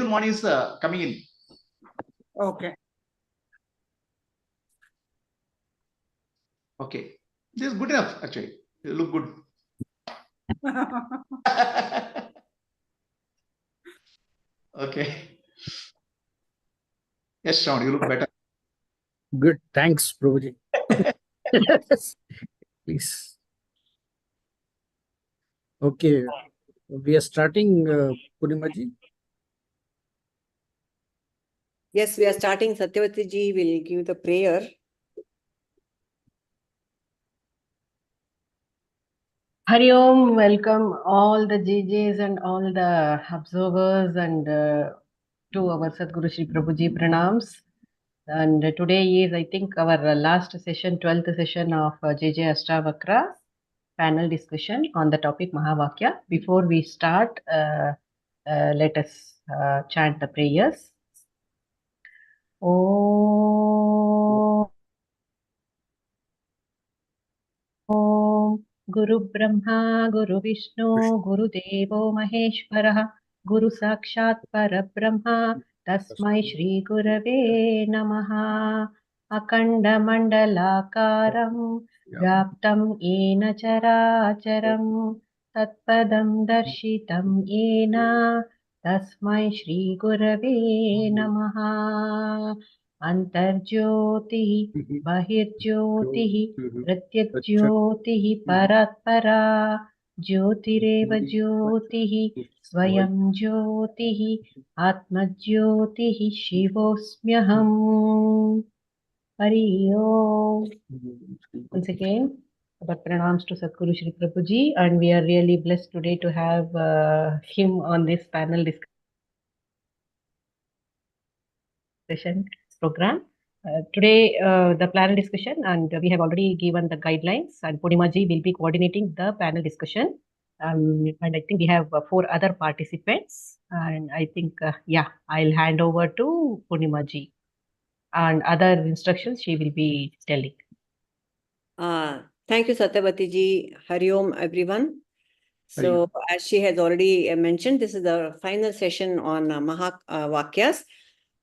Arjun one is coming in. Okay. Okay. This is good enough, actually. You look good. Okay. Yes, Sean, you look better. Good. Thanks, Prabhuji. Please. Okay. We are starting, Purnimaji. Yes, we are starting. Satyavati ji will give the prayer. Hari Om, welcome all the JJs and all the observers and to our Sadguru Shri Prabhuji Pranams. And today is, I think, our last session, 12th session of JJ Ashtavakra panel discussion on the topic Mahavakya. Before we start, let us chant the prayers. Om Guru Brahma, Guru Vishnu, Guru Devo Maheshwara, Guru Sakshat Parabrahma, Tasmai Shri Gurave Namaha. Akanda Mandalakaram, Vyaptam Ena Characharam, Tatpadam Darshitam Ena, Tasmai Shri Gurave Namaha. Antarjyoti, Bahirjyoti, प्रत्यज्योतिः परात्परा ज्योतिरेव ज्योतिः स्वयं ज्योतिः आत्मज्योतिः शिवोऽस्म्यहम्. Hari Om. Once again, our pranams to Sadguru Shri Prabhuji, and we are really blessed today to have him on this panel discussion program. Today, the panel discussion, and we have already given the guidelines, and Purnimaji will be coordinating the panel discussion. And I think we have 4 other participants, and I think, I'll hand over to Purnimaji, and other instructions she will be telling. Thank you, Satyavati ji. Hari Om, everyone. So, as she has already mentioned, this is the final session on Mahavakyas.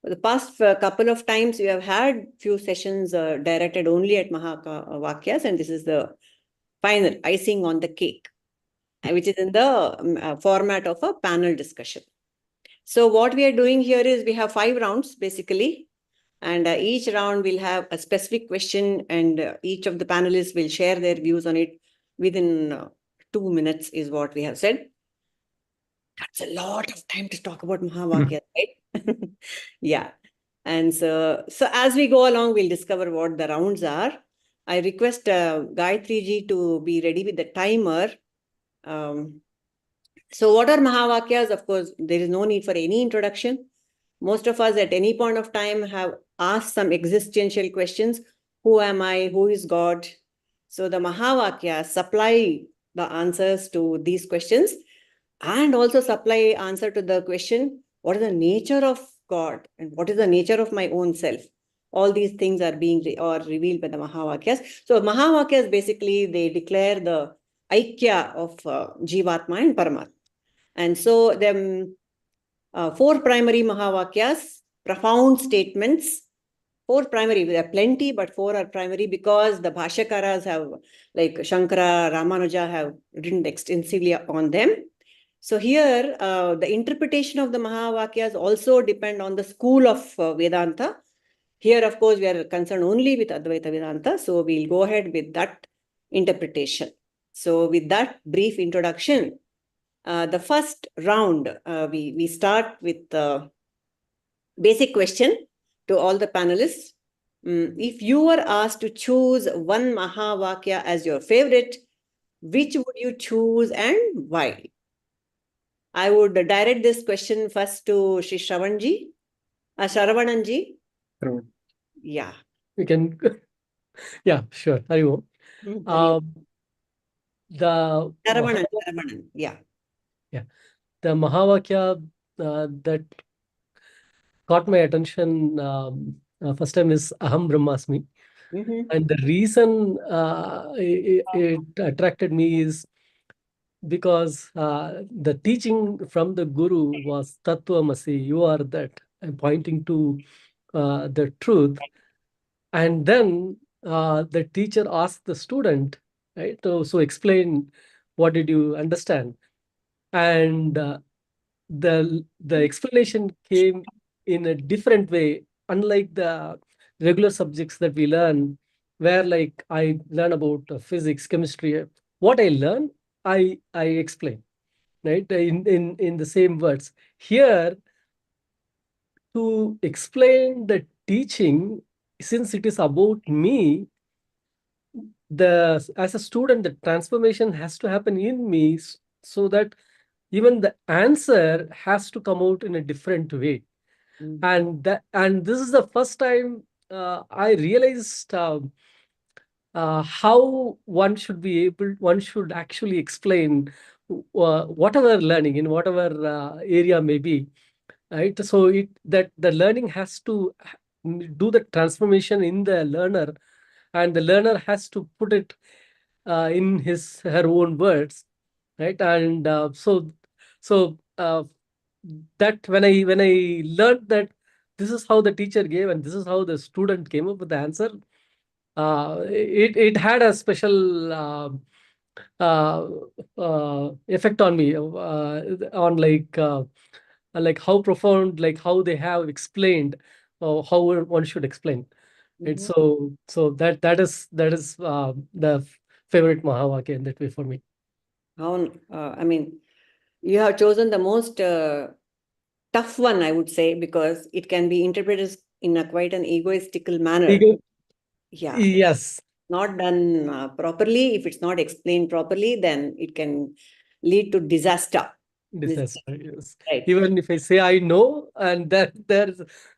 The past couple of times we have had few sessions directed only at Mahavakyas, and this is the final icing on the cake, which is in the format of a panel discussion. So what we are doing here is we have 5 rounds basically, and each round will have a specific question, and each of the panelists will share their views on it within 2 minutes is what we have said. That's a lot of time to talk about Mahavakyas, right? Yeah. And so as we go along, we'll discover what the rounds are. I request Gayatri ji to be ready with the timer. So what are Mahavakyas? Of course, there is no need for any introduction. Most of us at any point of time have asked some existential questions. Who am I? Who is God? So the Mahavakyas supply the answers to these questions, and also supply answer to the question, what is the nature of God and what is the nature of my own self? All these things are being revealed by the Mahavakyas. So Mahavakyas basically, they declare the Aikya of Jivatma and Paramatma. And so them 4 primary Mahavakyas, profound statements. 4 primary, there are plenty, but 4 are primary because the Bhashyakaras have, like Shankara, Ramanuja, have written extensively on them. So here, the interpretation of the Mahavakyas also depend on the school of Vedanta. Here, of course, we are concerned only with Advaita Vedanta. So we'll go ahead with that interpretation. So with that brief introduction, the first round, we start with the basic question to all the panelists. If you were asked to choose one Mahavakya as your favorite, which would you choose and why? I would direct this question first to Shri Shravanji. Shravananji. Yeah. We can, yeah, sure. Hari Om. Shravanand, yeah. Yeah. The Mahavakya that caught my attention first time is Aham Brahmasmi. And the reason it attracted me is because the teaching from the Guru was Tattvamasi, you are that, and pointing to the truth. And then the teacher asked the student, right, so explain, what did you understand? And the explanation came in a different way, unlike the regular subjects that we learn, where like I learn about physics, chemistry. What I learn, I explain, right, in the same words. Here, to explain the teaching, since it is about me, as a student, the transformation has to happen in me, so that even the answer has to come out in a different way. And this is the first time I realized how one should actually explain whatever learning in whatever area may be, right? So that the learning has to do the transformation in the learner, and the learner has to put it in her own words, right? And so that when I learned that this is how the teacher gave and this is how the student came up with the answer, it had a special uh, effect on me, on like how profound, like how they have explained how one should explain it. So that is the favorite Mahavakya in that way for me. I mean, you have chosen the most tough one, I would say, because it can be interpreted in a quite an egoistical manner. Yeah. Yes. Not done properly. If it's not explained properly, then it can lead to disaster. Disaster, yes. Right. Even if I say I know, and that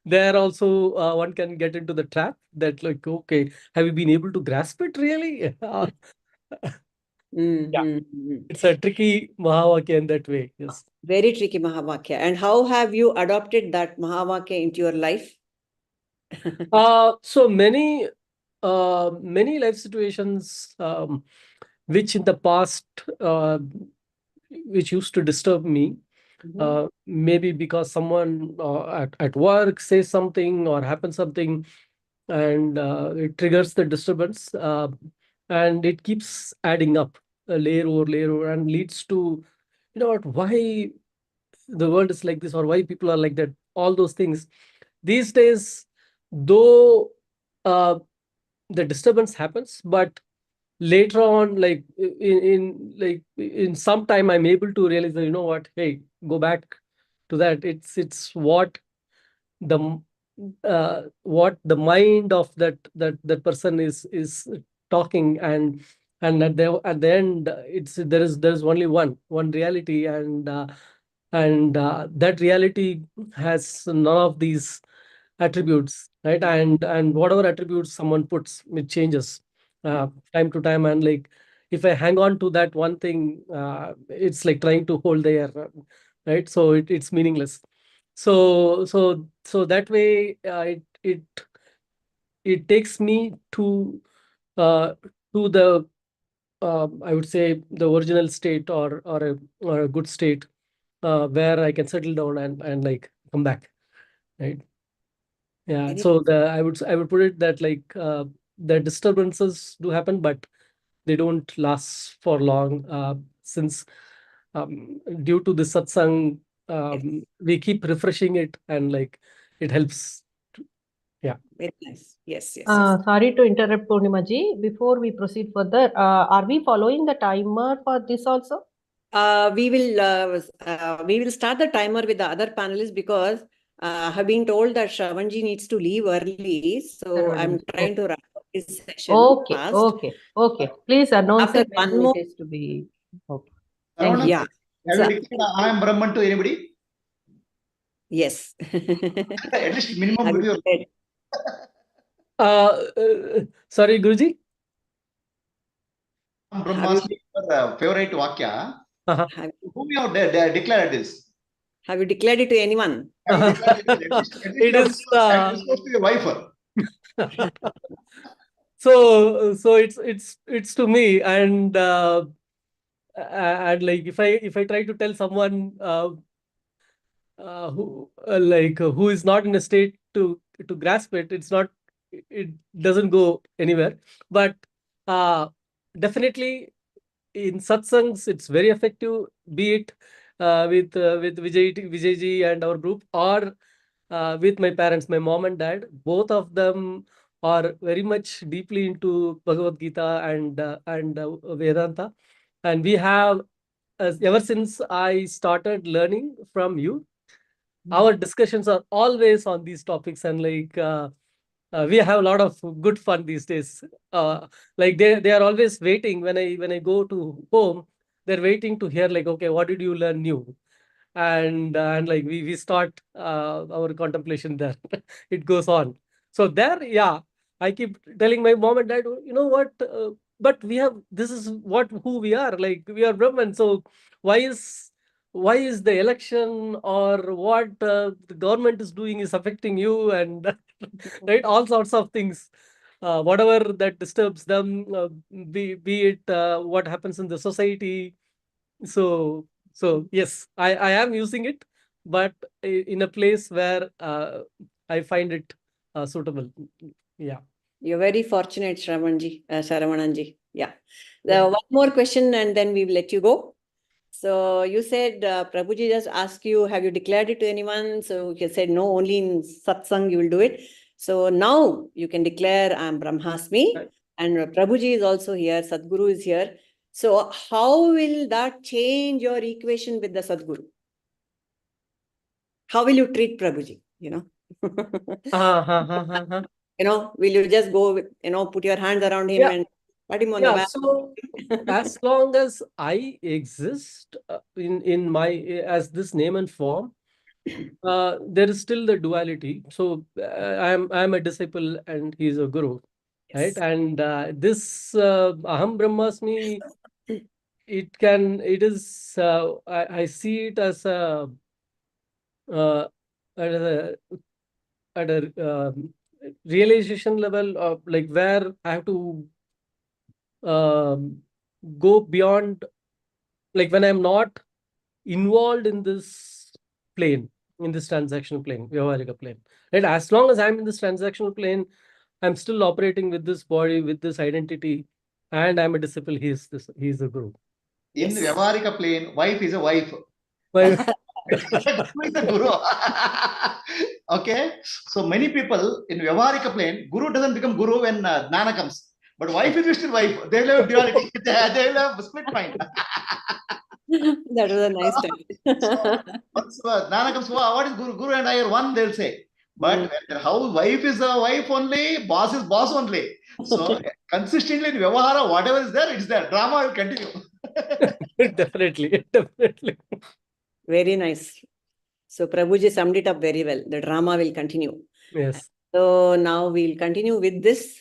there also one can get into the trap that, like, okay, have you been able to grasp it really? Yeah, it's a tricky Mahavakya in that way. Yes. Very tricky Mahavakya. And how have you adopted that Mahavakya into your life? So many life situations which in the past which used to disturb me, maybe because someone at work says something or happens something, and it triggers the disturbance, and it keeps adding up, layer over layer, and leads to, why the world is like this, or why people are like that, all those things. These days, though uh, the disturbance happens, but later on, like in some time, I'm able to realize that, hey, go back to that. It's the what the mind of that person is talking, and at the end, there's only one reality, and that reality has none of these attributes, right? And whatever attributes someone puts, it changes time to time. And like, if I hang on to that one thing, it's like trying to hold the air, right? So it's meaningless. So that way, it takes me to the I would say the original state, or a good state, where I can settle down and like come back, right? Yeah. So I would put it that, like, the disturbances do happen, but they don't last for long, since due to the satsang, we keep refreshing it, and like it helps. Yeah. Very nice. Yes. Sorry to interrupt, Purnimaji. Before we proceed further, are we following the timer for this also? We will start the timer with the other panelists, because I have been told that Shravanji needs to leave early. So I'm trying to wrap up this session fast. Okay. Please announce After it when one more. it is to be. Okay. Thank you. Yeah. Have you declared I am Brahman to anybody? Yes. At least minimum video. Sorry, Guruji. Brahmasmi, favorite Vakya. Have Whom you have declared this? you declared it to anyone? Have you declared it? At least It you have is, disclosed to your wife. so it's to me, and and like if I try to tell someone who is not in a state to grasp it, it doesn't go anywhere. But definitely in satsangs, it's very effective, be it with Vijayji and our group, or with my parents, my mom and dad. Both of them are very much deeply into Bhagavad Gita and Vedanta, and we have ever since I started learning from you, our discussions are always on these topics, and we have a lot of good fun these days. Like they are always waiting when I go to home. They're waiting to hear like, okay, what did you learn new? And like we start our contemplation there. It goes on. So there, yeah, I keep telling my mom and dad, you know what? But we have, this is what who we are. Like we are Brahman. So why is why is the election or what the government is doing is affecting you, and right, all sorts of things, whatever that disturbs them, be it what happens in the society. So yes, I am using it, but in a place where I find it suitable. Yeah. You're very fortunate, Sharavananji. Yeah. One more question and then we will let you go. So you said Prabhuji just asked you, have you declared it to anyone? So you said no, only in satsang you will do it. So now you can declare I'm Brahmasmi, Right. and Prabhuji is also here, Sadguru is here. So how will that change your equation with the Sadguru? How will you treat Prabhuji? Will you just go with, put your hands around him Yeah. and pat him on the Yeah. back? So as long as I exist in my as this name and form, there is still the duality. So I'm a disciple and he's a guru, right? Yes. And this Aham Brahmasmi, it is I see it as uh, at a realization level of like where I have to go beyond, like when I'm not involved in this plane, in this transactional plane, Vyavaharika plane, right? As long as I'm in this transactional plane, I'm still operating with this body, with this identity, and I'm a disciple. He's a guru. In Yes. Vyavarika plane, wife is a wife. Well, Guru is the guru. Okay. So many people in Vyavarika plane, guru doesn't become guru when Jnana comes. But wife is still wife. They will have duality. They will have split mind. That was a nice time. Once Jnana comes, what is guru? Guru and I are one, they'll say. But how wife is a wife only, boss is boss only. So consistently in Vyavahara, whatever is there, it's there. Drama will continue. definitely. Very nice. So Prabhuji summed it up very well. The drama will continue. Yes. So now we'll continue with this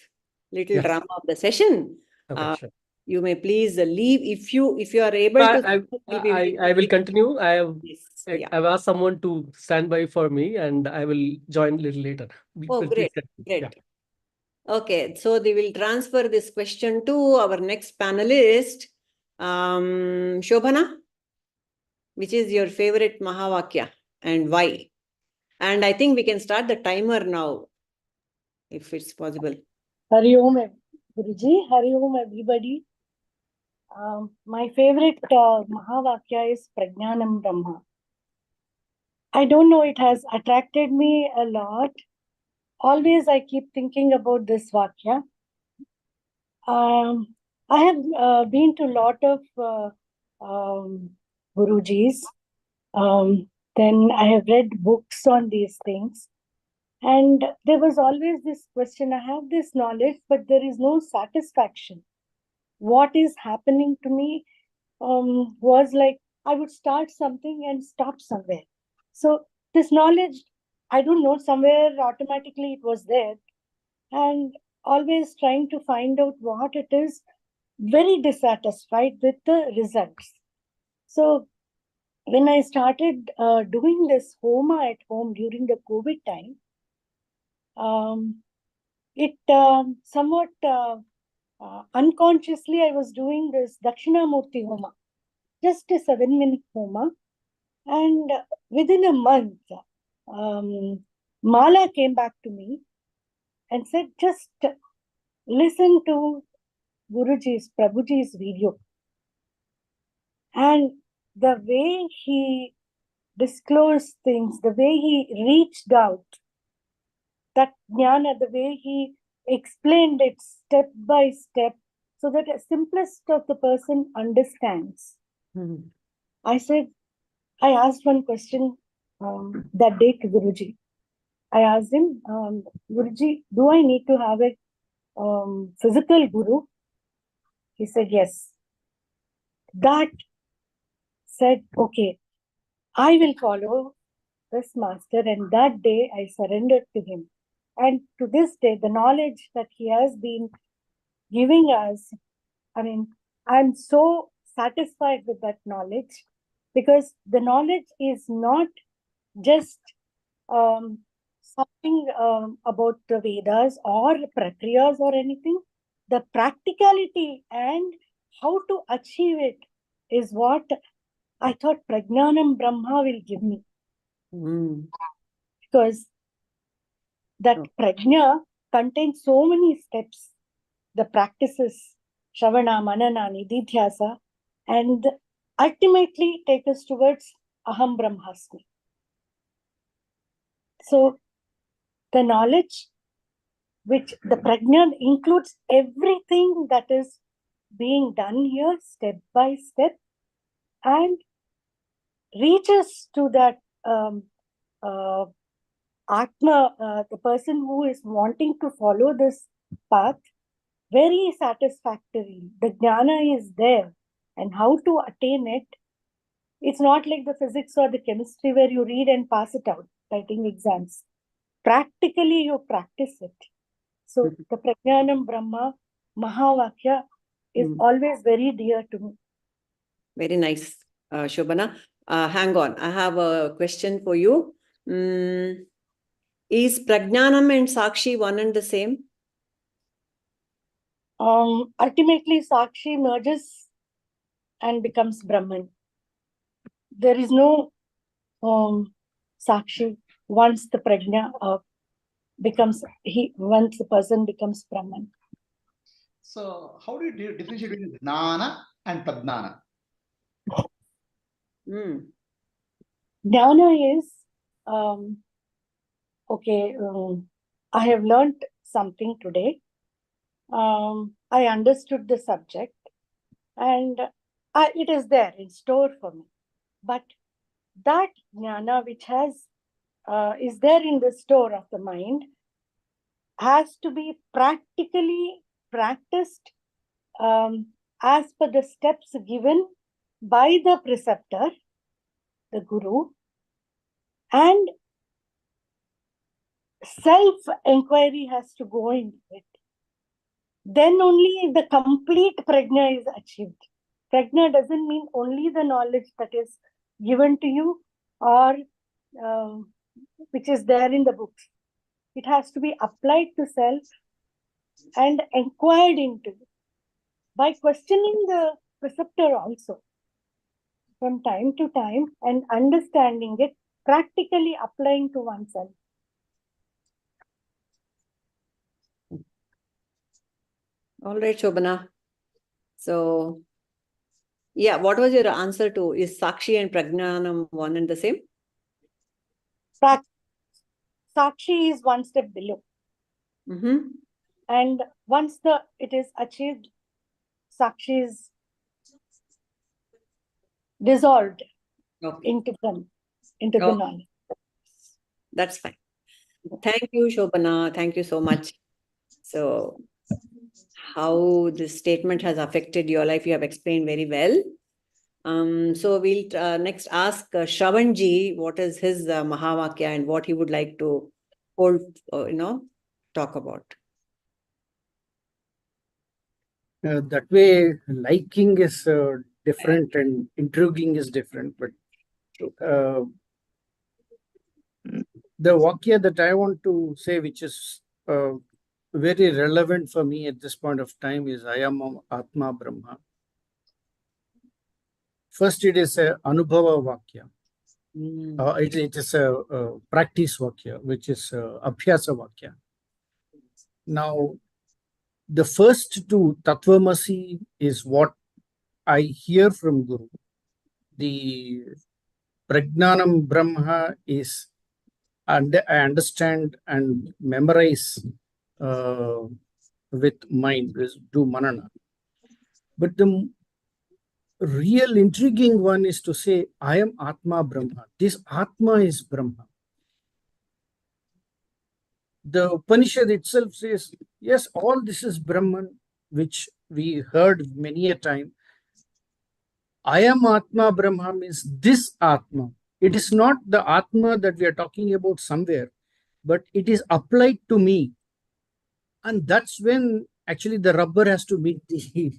little Yes. drama of the session. Okay, sure. You may please leave if you are able to. I will continue. Yes. Yeah. I've asked someone to stand by for me, and I will join a little later. Oh, Please great. continue. Great. Yeah. Okay, so they will transfer this question to our next panelist, Shobhana. Which is your favorite Mahavakya and why? And I think we can start the timer now, if it's possible. Hari Om, Guruji. Hari Om, everybody. My favorite Mahavakya is Prajnanam Brahma. I don't know, it has attracted me a lot. Always I keep thinking about this Vakya. I have been to a lot of Gurujis. Then I have read books on these things. And there was always this question, I have this knowledge, but there is no satisfaction. What is happening to me was like, I would start something and stop somewhere. So this knowledge, I don't know, somewhere automatically it was there. And always trying to find out what it is, very dissatisfied with the results. So when I started doing this Homa at home during the COVID time, it somewhat unconsciously I was doing this Dakshinamurti Homa. just a 7-minute coma. And within a month, Mala came back to me and said, just listen to Guruji's, Prabhuji's video. And the way he disclosed things, the way he reached out, that jnana, the way he explained it step by step, so that the simplest of the person understands. Mhm. I asked one question that day to Guruji. I asked him, Guruji, do I need to have a physical guru? He said, yes. That said, okay, I will follow this master. And that day I surrendered to him. And to this day, the knowledge that he has been giving us, I mean, I'm so satisfied with that knowledge, because the knowledge is not just something about the Vedas or Prakriyas or anything. The practicality and how to achieve it is what I thought Prajnanam Brahma will give me. Mm. Because that Oh. prajna contains so many steps, the practices, Shravana, Manana, Nididhyasa, and ultimately take us towards Aham Brahmasmi. So the knowledge, which the prajna includes everything that is being done here step by step, and reaches to that Atma, the person who is wanting to follow this path, very satisfactory. The jnana is there, and how to attain it. It's not like the physics or the chemistry where you read and pass it out, writing exams. Practically, you practice it. So the Prajnanam Brahma Mahavakya is always very dear to me. Very nice, Shobana. Hang on, I have a question for you. Is Prajnanam and Sakshi one and the same? Ultimately, Sakshi merges and becomes Brahman. There is no Sakshi once the prajna once the person becomes Brahman. So how do you differentiate between Jnana and Pradnana? Jnana is, okay, I have learned something today. I understood the subject, and it is there in store for me. But that jnana which is there in the store of the mind has to be practically practiced as per the steps given by the preceptor, the guru, and self-inquiry has to go into it. Then only the complete prajna is achieved. Prajna doesn't mean only the knowledge that is given to you or which is there in the books. It has to be applied to self and inquired into by questioning the preceptor also from time to time and understanding it, practically applying to oneself. All right, Shobana. So, yeah, what was your answer to, is Sakshi and Prajnanam one and the same? Sakshi is one step below. And once it is achieved, Sakshi is dissolved into the knowledge. That's fine. Thank you, Shobana. Thank you so much. So, how this statement has affected your life, you have explained very well. So we'll next ask Shravanji what is his Mahavakya and what he would like to hold, talk about. That way, liking is different and intriguing is different. But the Vakya that I want to say, which is very relevant for me at this point of time, is I am Atma Brahma. First, it is a Anubhava Vakya. Mm. It is a practice Vakya, which is Abhyasa Vakya. Now, the first two, Tattvamasi, is what I hear from Guru. The Prajnanam Brahma is, and I understand and memorize with mind, do manana. But the real intriguing one is to say, I am Atma Brahma. This Atma is Brahma. The Upanishad itself says, yes, all this is Brahman, which we heard many a time. I am Atma Brahma means this Atma. It is not the Atma that we are talking about somewhere, but it is applied to me. And that's when actually the rubber has to meet the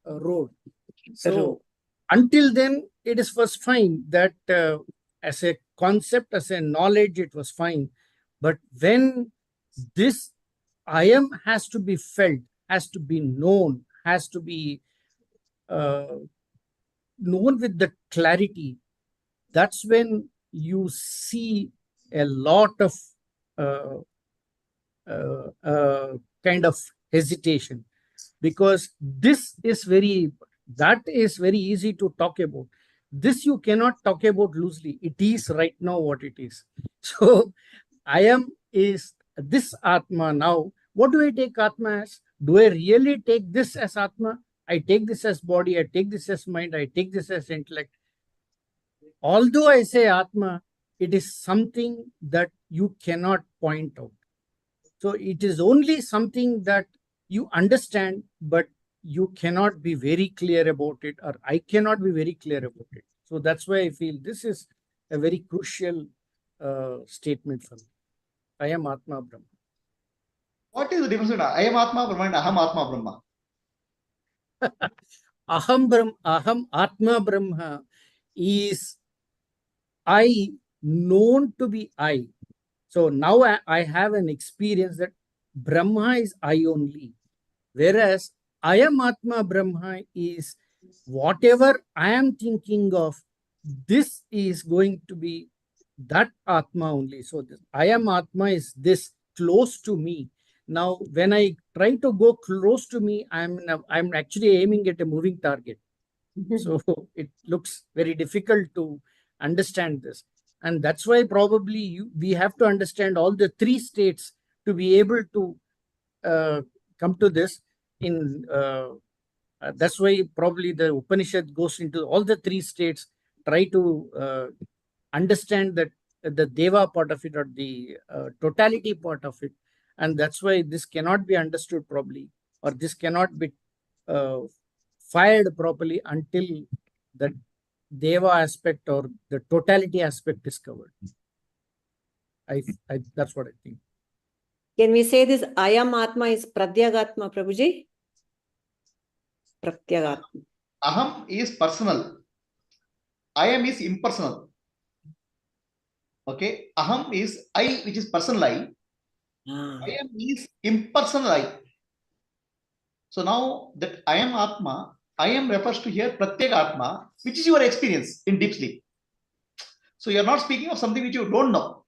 road. So until then, it is first fine that as a concept, as a knowledge, it was fine. But when this I am has to be felt, has to be known, has to be known with the clarity, that's when you see a lot of kind of hesitation, because this is that is very easy to talk about. This you cannot talk about loosely. It is right now what it is. So I am is this Atma now. What do I take Atma as? Do I really take this as Atma? I take this as body, I take this as mind, I take this as intellect. Although I say Atma, it is something that you cannot point out. So it is only something that you understand, but you cannot be very clear about it, or I cannot be very clear about it. So that's why I feel this is a very crucial statement for me. I am Atma Brahma. What is the difference between I am Atma Brahma and Aham Atma Brahma? Aham Atma Brahma is I known to be I. So now I have an experience that Brahma is I only. Whereas I am Atma Brahma is whatever I am thinking of, this is going to be that Atma only. So this, I am Atma is this close to me. Now, when I try to go close to me, I'm actually aiming at a moving target. So it looks very difficult to understand this. And that's why probably we have to understand all the three states to be able to come to this. That's why probably the Upanishad goes into all the three states, try to understand that the Deva part of it or the totality part of it. And that's why this cannot be understood properly, or this cannot be fired properly until the Deva aspect or the totality aspect is covered. That's what I think. Can we say this I am Atma is Pratyagatma, Prabhuji? Pratyagatma. Aham is personal. I am is impersonal. Okay. Aham is I, which is personal I. I am is impersonal I. So now that I am Atma, I am refers to here Pratyagatma, which is your experience in deep sleep. So you are not speaking of something which you don't know.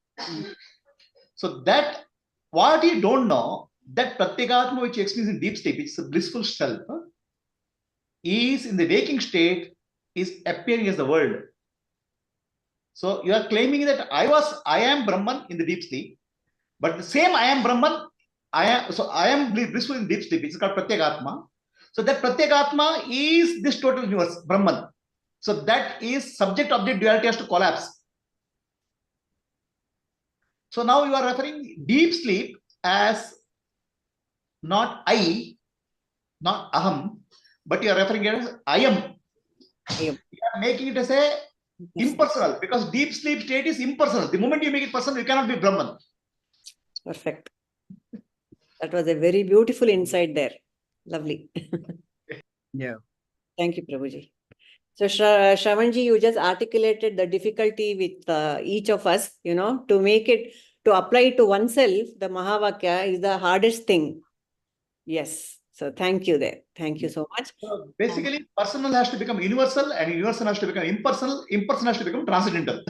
So that what you don't know, that Pratyagatma which you experience in deep sleep, which is a blissful self, is in the waking state, is appearing as the world. So you are claiming that I am Brahman in the deep sleep, but the same I am Brahman, I am blissful in deep sleep, it's called Pratyagatma. So that Pratyagatma is this total universe, Brahman. So that is subject-object duality has to collapse. So now you are referring deep sleep as not I, not Aham, but you are referring it as I am. You are making it as a impersonal, because deep sleep state is impersonal. The moment you make it personal, you cannot be Brahman. Perfect. That was a very beautiful insight there. Lovely. Yeah. Thank you, Prabhuji. So, Shravanji, you just articulated the difficulty with each of us, to make it, to apply it to oneself, the Mahavakya is the hardest thing. Yes. So thank you there. Thank you so much. So basically, personal has to become universal, and universal has to become impersonal. Impersonal has to become transcendental.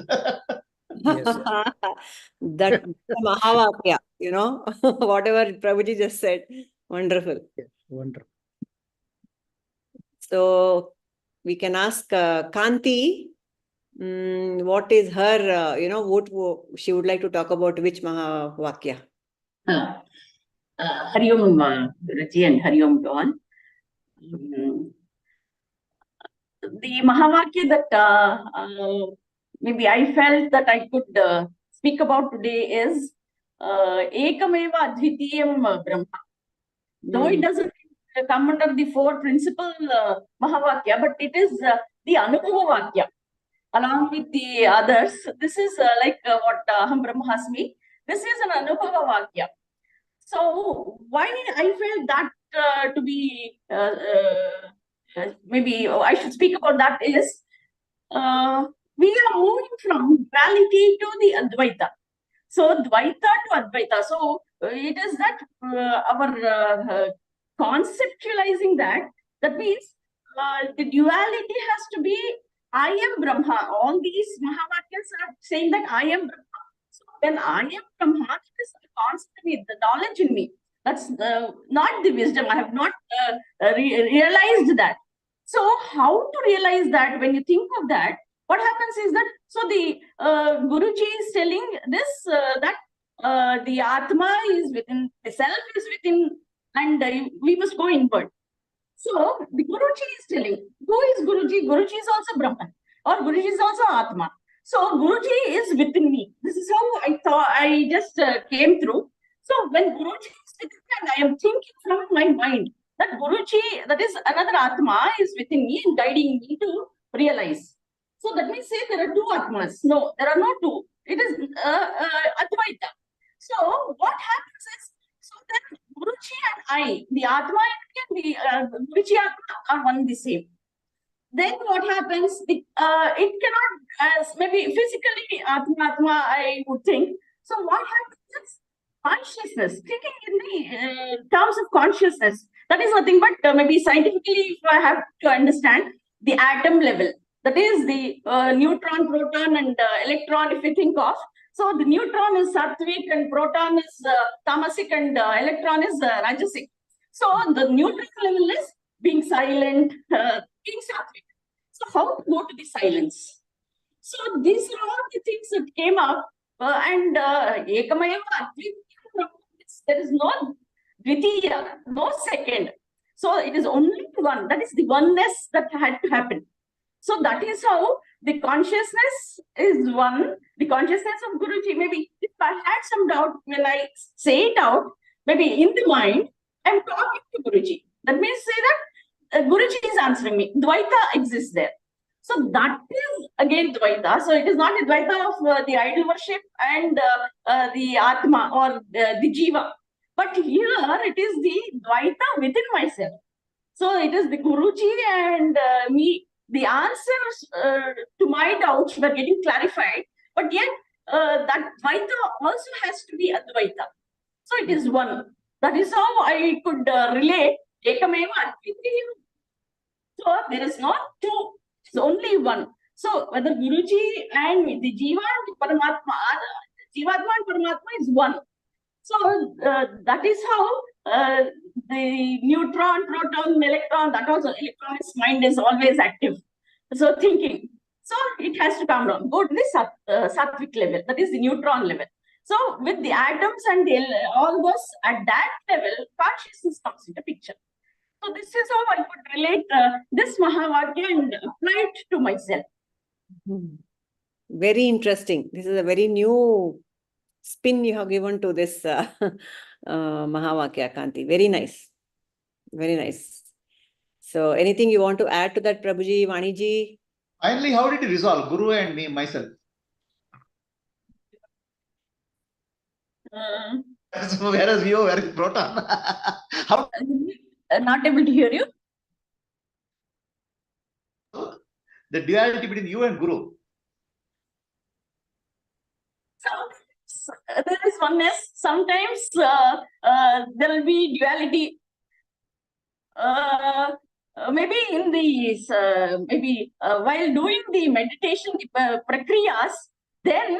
Yes. That Mahavakya, whatever Prabhuji just said. Wonderful. Wonderful. So we can ask Kanti, what is her, what she would like to talk about, which Mahavakya? Hari Om, Guruji, and Hari Om to all. The Mahavakya that maybe I felt that I could speak about today is Ekameva Advitiyam Brahma. Though it doesn't come under the four principal Mahavakya, but it is the Anubhava Vakya. Along with the others, this is like what Aham Brahmasmi. This is an Anubhava Vakya. So why I felt that to be maybe I should speak about that is we are moving from duality to the Advaita. So Dvaita to Advaita. So it is that our conceptualizing that means the duality has to be I am Brahma. All these Mahavakyas are saying that I am Brahma. So when I am Brahma, it is the concept in me, the knowledge in me. That's not the wisdom. I have not realized that. So how to realize that? When you think of that, what happens is that, so the Guruji is telling this, that the Atma is within, the self is within, and we must go inward. So the Guruji is telling, who is Guruji? Guruji is also Brahman, or Guruji is also Atma. So Guruji is within me. This is how I thought, I just came through. So when Guruji is within me, I am thinking from my mind that Guruji, that is another Atma, is within me and guiding me to realize. So that means say there are two Atmas. No, there are no two. It is Advaita. So what happens is, so that Guruji and I, the Atma and the Guruji Atma are one the same. Then what happens? It cannot, maybe physically Atma, I would think. So what happens is consciousness, thinking in the terms of consciousness. That is nothing but maybe scientifically, if I have to understand, the atom level. That is the neutron, proton, and electron, if you think of. So the neutron is sattvic, and proton is tamasic, and electron is rajasic. So the neutron level is being silent, being sattvic. So how to go to the silence? So these are all the things that came up, and Ekamayeva Advitya, there is no Dvitiya, no second. So it is only one. That is the oneness that had to happen. So that is how the consciousness is one. The consciousness of Guruji, maybe if I had some doubt when I say it out, maybe in the mind, I'm talking to Guruji. That means say that Guruji is answering me. Dvaita exists there. So that is again Dvaita. So it is not the Dvaita of the idol worship and the Atma or the Jiva. But here it is the Dvaita within myself. So it is the Guruji and me. The answers to my doubts were getting clarified, but yet that Dvaita also has to be Advaita. So it is one. That is how I could relate Ekameva Advitiyam. So there is not two, it's only one. So whether Guruji and the Jiva and the Paramatma, Jivatma and Paramatma is one. So that is how the neutron, proton, electron, that also electron's mind is always active. So thinking. So it has to come down, go to the sattvic level, that is the neutron level. So with the atoms and all those at that level, consciousness comes into picture. So this is how I could relate this Mahavakya and apply it to myself. Very interesting. This is a very new spin you have given to this Mahavakya, Kanti. Very nice. Very nice. So anything you want to add to that, Prabhuji, Vaniji? Finally, how did it resolve, Guru and me, myself? Whereas you, where is proton? How? Not able to hear you. The duality between you and Guru. So there is oneness. Sometimes there will be duality. maybe in the while doing the meditation prakriyas, then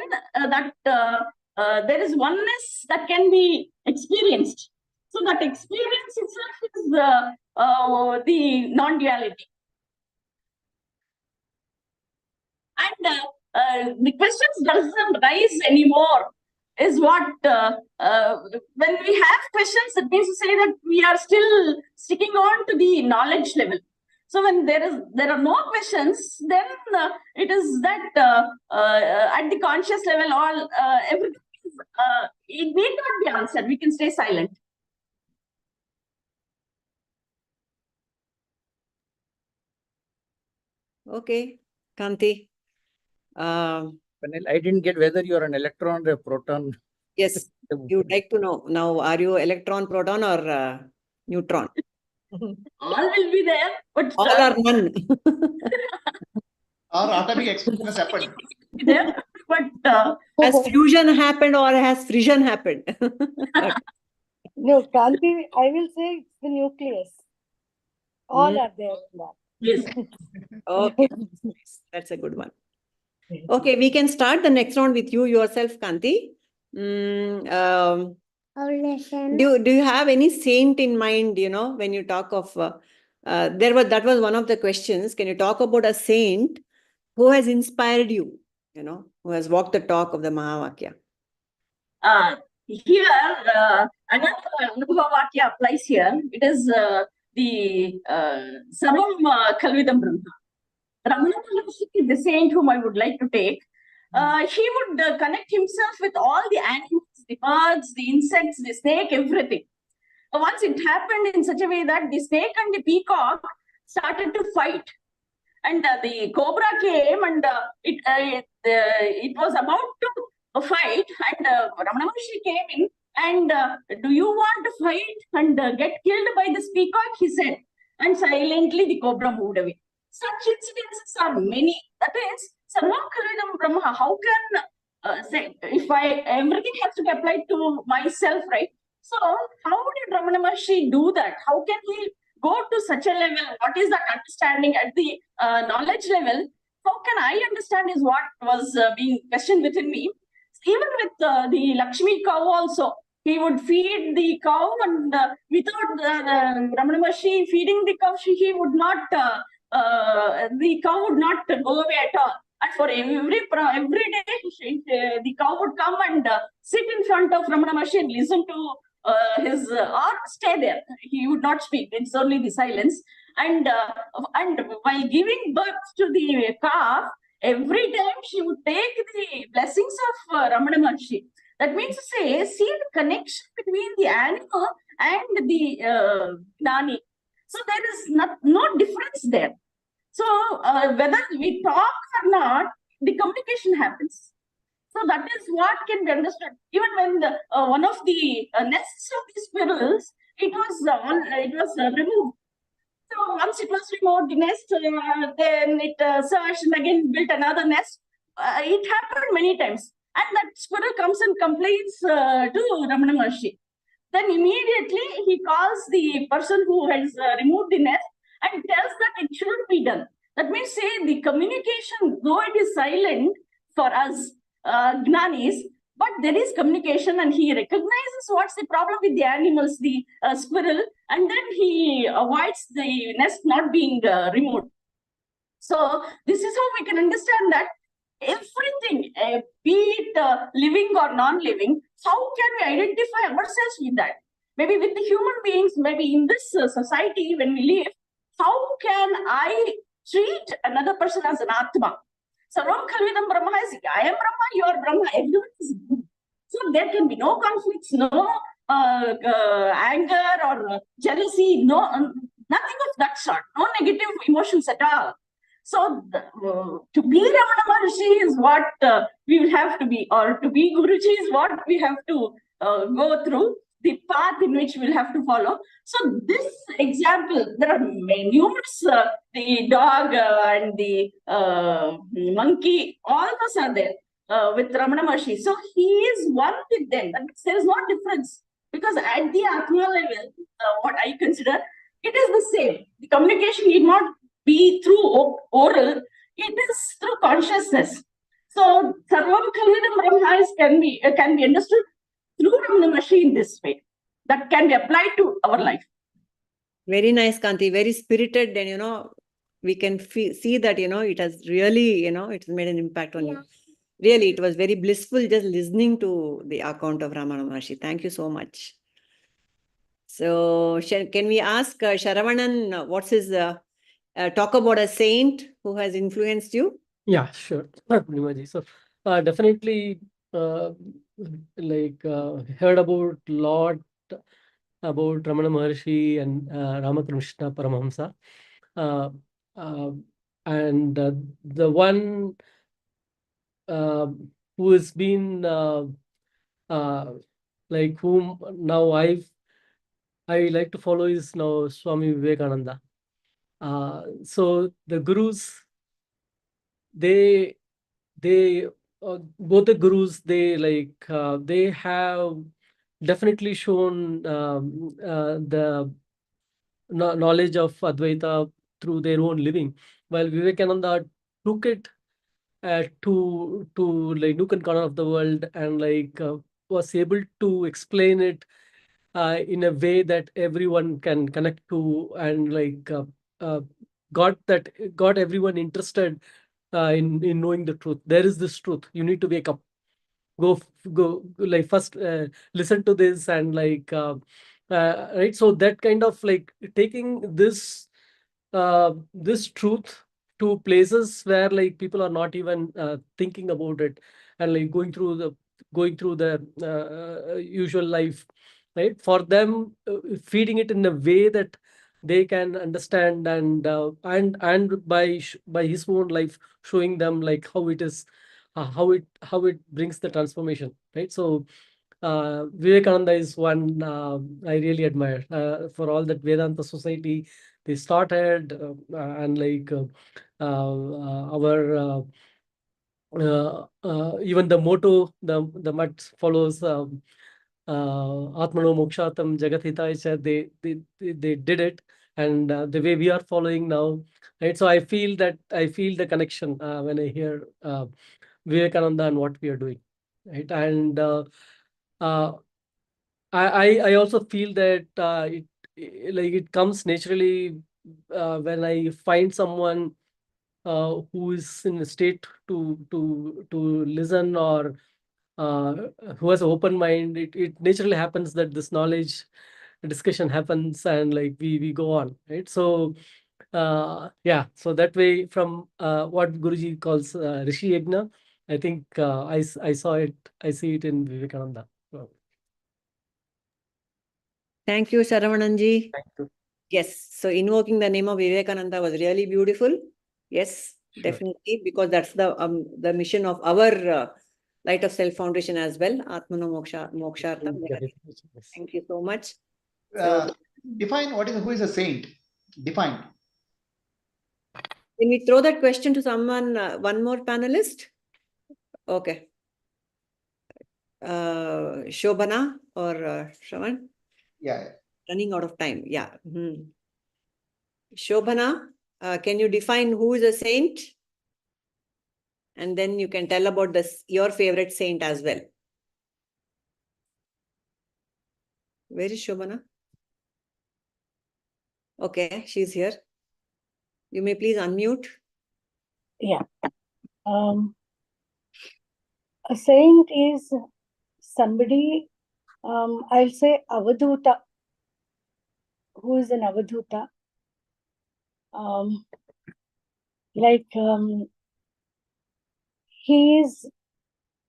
there is oneness that can be experienced. So that experience itself is the non-duality. And the questions doesn't rise anymore. Is what when we have questions, it means to say that we are still sticking on to the knowledge level. So when there are no questions, then it is that at the conscious level, all everything is, it need not be answered. We can stay silent. Okay, Kanti. Panel, I didn't get whether you're an electron or a proton. Yes, you would like to know now, are you electron, proton, or neutron? All will be there, but All or none. Our atomic explosion has happened. there, but Has fusion happened or has fission happened? No, Kanti, I will say it's the nucleus. All are there in that. yes. Okay, that's a good one. Okay, we can start the next round with you yourself, Kanti. Do you have any saint in mind, when you talk of, that was one of the questions. Can you talk about a saint who has inspired you, who has walked the talk of the Mahavakya? Here, another Anubhava Vakya applies here. It is the Sarvam Kalvidam Brahma. Ramana Maharshi is the saint whom I would like to take. He would connect himself with all the animals, the birds, the insects, the snake, everything. Once it happened in such a way that the snake and the peacock started to fight. And the cobra came and it was about to fight. And Ramana Maharshi came in and do you want to fight and get killed by this peacock? He said. And silently the cobra moved away. Such incidences are many. That is, Sarvam Kalvidam Brahma. How can say if everything has to be applied to myself, right? So how did Ramana Maharshi do that? How can he go to such a level? What is that understanding at the knowledge level? How can I understand is what was being questioned within me. Even with the Lakshmi cow also, he would feed the cow and without Ramana Maharshi feeding the cow, he would not, the cow would not go away at all. And for every day, the cow would come and sit in front of Ramana Maharshi and listen to his or stay there. He would not speak. It's only the silence. And while giving birth to the calf, every time she would take the blessings of Ramana Maharshi. That means to say, see the connection between the animal and the Gnani. So there is no difference there. So whether we talk or not, the communication happens. So that is what can be understood. Even when the, one of the nests of the squirrels, it was removed. So once it was removed, the nest, then it searched and again built another nest. It happened many times. And that squirrel comes and complains to Ramana Maharshi. Then immediately he calls the person who has removed the nest and tells that it should be done. That means, say, the communication, though it is silent for us, Gnanis, but there is communication and he recognizes what's the problem with the animals, the squirrel, and then he avoids the nest not being removed. So this is how we can understand that everything, be it living or non-living, how can we identify ourselves with that? Maybe with the human beings, maybe in this society when we live, how can I treat another person as an Atma? Sarvam Kalvidam Brahma is, I am Brahma, you are Brahma, everyone is good. So there can be no conflicts, no anger or jealousy, nothing of that sort, no negative emotions at all. So to be Ramana Maharshi is what we will have to be, or to be Guruji is what we have to go through, the path in which we'll have to follow. So this example, there are numerous, the dog and the monkey, all of us are there with Ramana Maharshi. So he is one with them. That means there is no difference. Because at the Atma level, what I consider, it is the same. The communication need not be through oral, it is through consciousness. So Sarvam Khalvidam Brahma can be understood through Ramana Maharshi in this way. That can be applied to our life. Very nice, Kanti. Very spirited, and we can see that it has really it's made an impact on you. Really, it was very blissful just listening to the account of Ramana Maharshi. Thank you so much. So, can we ask Sharavanan, what's his talk about a saint who has influenced you? Yeah, sure. Nimaji. So, definitely, heard about lot about Ramana Maharshi and Ramakrishna Paramahamsa. Uh, uh, and the one who has been whom now I like to follow is now Swami Vivekananda. So the gurus, they both the gurus, they have definitely shown the knowledge of Advaita through their own living, while Vivekananda took it to nook and corner of the world, and was able to explain it in a way that everyone can connect to, and got everyone interested in knowing the truth. There is this truth. You need to wake up. Go first listen to this, and right. So that kind of taking this truth to places where people are not even thinking about it, and going through the usual life, right? For them, feeding it in a way that they can understand, and by his own life showing them how it is, how it brings the transformation, right? So Vivekananda is one I really admire for all that Vedanta Society they started, and our even the motto, the mud follows Atmano Mokshatam Jagathitai. They did it, and the way we are following now, right? So I feel the connection when I hear Vivekananda and what we are doing, right? And uh, I also feel that it comes naturally when I find someone who is in a state to listen, or who has an open mind. It naturally happens that this knowledge discussion happens, and we go on, right? So yeah, so that way, from what Guruji calls Rishi Yagna, I think I see it in Vivekananda. So, Thank you, Saravananji. thank you. Yes, so invoking the name of Vivekananda was really beautiful. Yes, Sure. definitely, because that's the mission of our Light of Self Foundation as well. Atmano Mokshartham. Yes. Thank you so much. Define who is a saint. Define. Can we throw that question to someone, one more panelist? Okay. Shobhana or Shravan? Yeah. Running out of time. Yeah. Shobhana, can you define who is a saint? And then you can tell about your favorite saint as well. Where is Shobhana? Okay, she's here. You may please unmute. Yeah. A saint is somebody, I'll say Avadhuta, who is an Avadhuta. He is,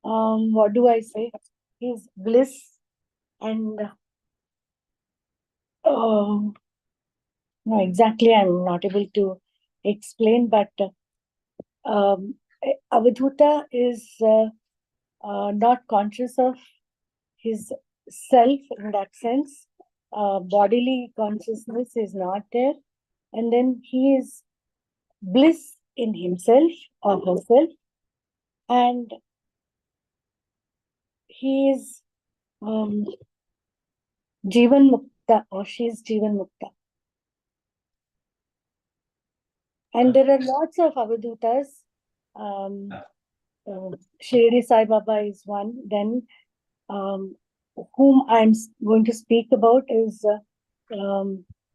what do I say? He's bliss and, no, exactly, I'm not able to explain, but Avadhuta is not conscious of his self in that sense. Bodily consciousness is not there. And then he is bliss in himself or herself. And he is Jivan Mukta, or she is Jivan Mukta. And there are lots of Avadutas. Shirdi Sai Baba is one. Then whom I'm going to speak about is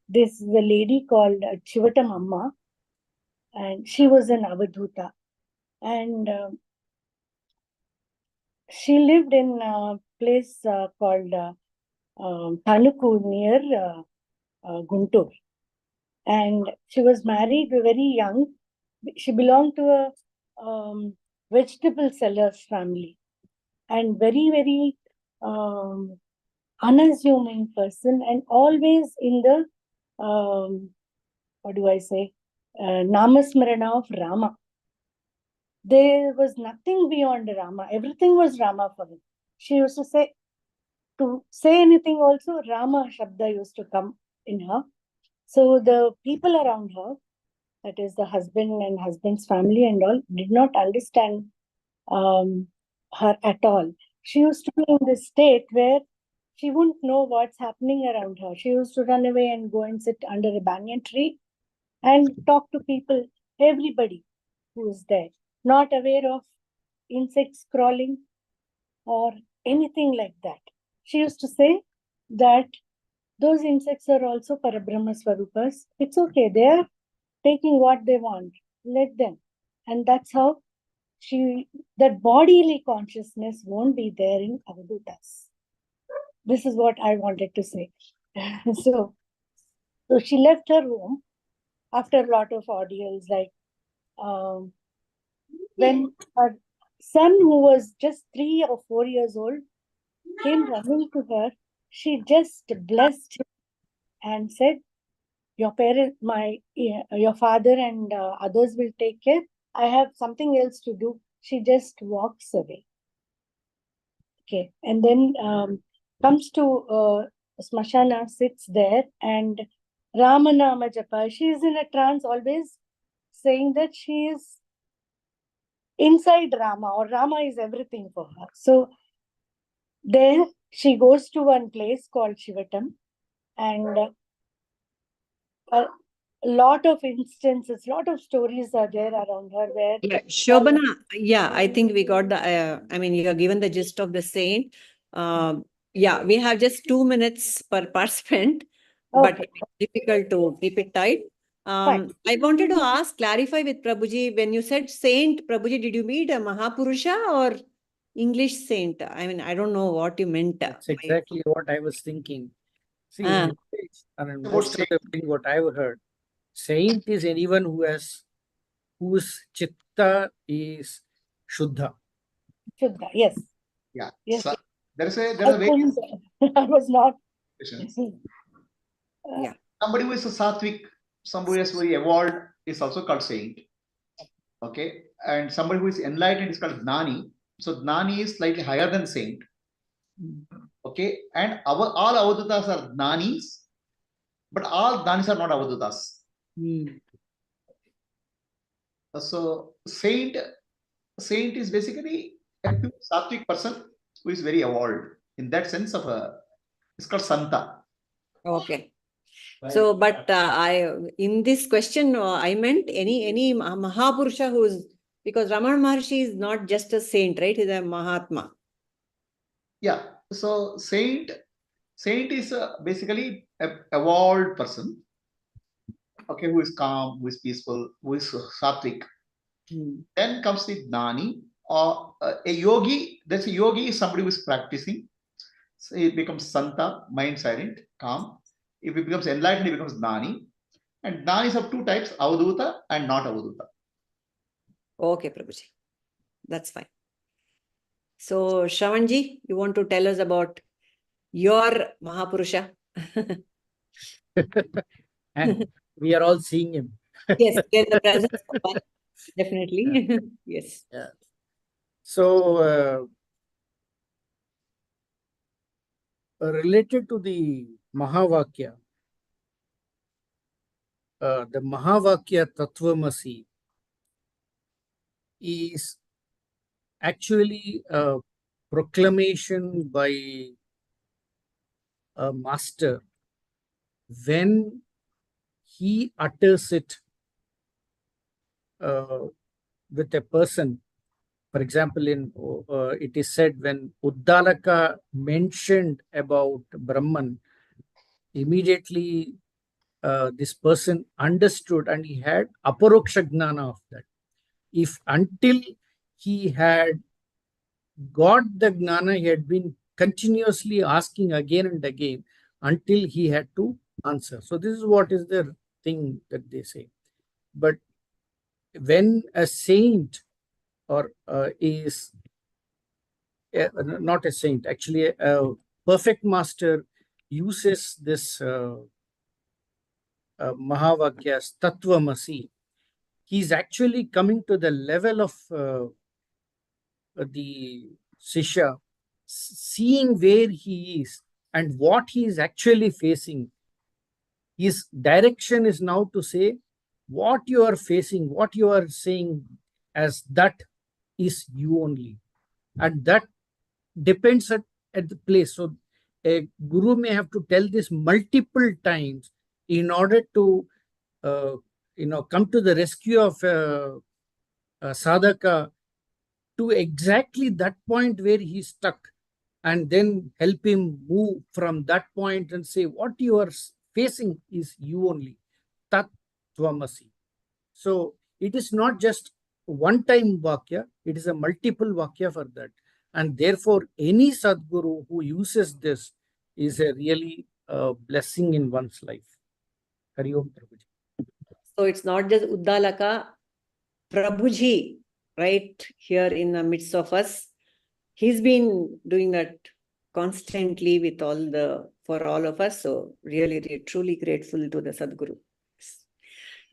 this is a lady called Chivatam Amma, and she was an Avaduta. And she lived in a place called Tanuku near Guntur. And she was married very young. She belonged to a vegetable seller's family, and very, very unassuming person, and always in the what do I say, Namasmarana of Rama. There was nothing beyond Rama. Everything was Rama for him. She used to say anything also, Rama Shabda used to come in her. So the people around her, that is the husband and husband's family and all, did not understand her at all. She used to be in this state where she wouldn't know what's happening around her. She used to run away and go and sit under a banyan tree and talk to people, everybody who is there, not aware of insects crawling or anything like that. She used to say that those insects are also Parabrahma Swarupas. It's okay, they are taking what they want, let them. And that's how that bodily consciousness won't be there in Avadutas. This is what I wanted to say. So she left her home after a lot of ordeals, like when her son, who was just 3 or 4 years old, came running to her, she just blessed him and said, your father and others will take care. I have something else to do. She just walks away. Okay. And then comes to Smashana, sits there, and Ramanama Japa. She is in a trance, always saying that she is inside Rama, or Rama is everything for her. So there she goes to one place called Shivatam, and a lot of instances, lot of stories are there around her where Shobana, I think we got the, you have given the gist of the saint. We have just 2 minutes per participant, but Okay. it's difficult to keep it tight. Fine. I wanted to clarify with Prabhuji, when you said saint, Prabhuji, did you mean a Mahapurusha or English saint? I don't know what you meant. That's exactly what I was thinking. See, in English, most of the thing what I've heard, saint is anyone whose chitta is Shuddha. Shuddha, yes. Yeah. Yes. So there is a way. I was not. Somebody who is a sattvic, somebody who is very evolved is also called saint. Okay. And somebody who is enlightened is called Gnani. So Gnani is slightly higher than saint. Okay. And all Avadutas are Gnanis, but all Gnanis are not Avadutas. So saint is basically a pure sattvic person who is very evolved. In that sense of it's called Santa. Okay. So, but in this question, I meant any Mahapurusha who's, because Ramana Maharshi is not just a saint, right? He's a Mahatma. Yeah. So saint is basically an evolved person. Okay, who is calm, who is peaceful, who is sattvic. Then comes the Gnani, or a yogi. That's a yogi is somebody who is practicing. So it becomes Santa, mind silent, calm. If it becomes enlightened, it becomes Gnani. And Gnani is of 2 types, Avaduta and not Avaduta. Okay, Prabhuji. That's fine. So, Shravanji, you want to tell us about your Mahapurusha? And we are all seeing him. Yes, in the presence of one, definitely. Yes. Yeah. So, related to the Mahavakya, the Mahavakya Tattvamasi is actually a proclamation by a master when he utters it with a person. For example, it is said when Uddalaka mentioned about Brahman, immediately this person understood and he had aparoksha gnana of that. If until he had got the gnana, he had been continuously asking again and again until he had to answer. So this is what is the thing that they say. But when a saint or is not a saint, actually a perfect master uses this Mahavakyas, Tattvamasi, he's actually coming to the level of the Sishya, seeing where he is and what he is actually facing. His direction is now to say, what you are facing, what you are saying as that is you only. And that depends at the place. So a guru may have to tell this multiple times in order to come to the rescue of a sadhaka to exactly that point where he's stuck, and then help him move from that point and say, what you are facing is you only. Tat Tvamasi. So it is not just one time Vakya, it is a multiple Vakya for that. And therefore, any Sadguru who uses this is a really blessing in one's life. Hari Om Prabhuji. So it's not just Uddalaka, Prabhuji, right here in the midst of us. He's been doing that constantly with for all of us. So really, truly grateful to the Sadguru.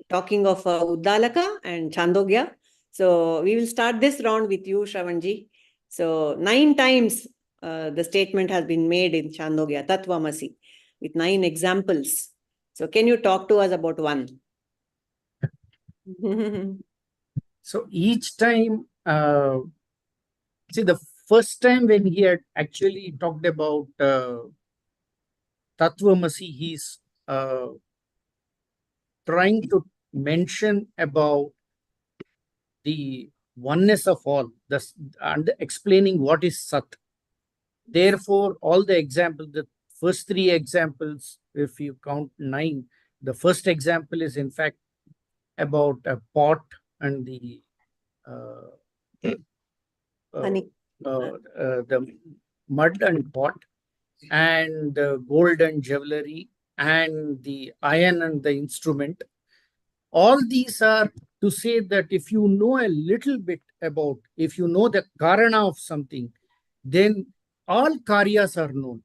Talking of Uddalaka and Chandogya. So we will start this round with you, Shravanji. So 9 times the statement has been made in Chandogya, Tattvamasi, with 9 examples. So can you talk to us about one? So each time, see, the first time when he had actually talked about Tattvamasi, he's trying to mention about the oneness of all, and explaining what is Sat. Therefore, all the examples, the first 3 examples, if you count 9, the first example is in fact about a pot and the mud and pot, and the gold and jewelry, and the iron and the instrument. All these are to say that if you know a little bit about, if you know the karana of something, then all karyas are known.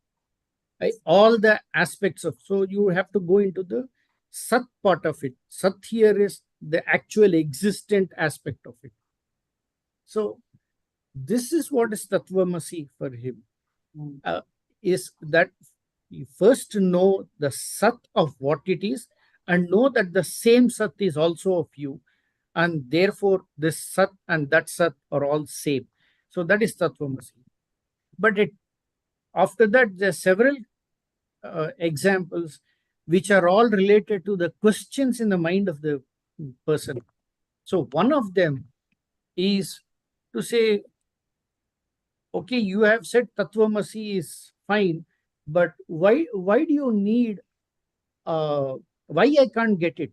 Right? All the aspects of, so you have to go into the Sat part of it. Sat here is the actual existent aspect of it. So this is what is Tattvamasi for him. Is that you first know the Sat of what it is, and know that the same Sat is also of you, and therefore this Sat and that Sat are all same. So that is Tattvamasi. But after that, there are several examples which are all related to the questions in the mind of the person. So one of them is to say, okay, you have said Tattvamasi is fine, but why do you need, why I can't get it?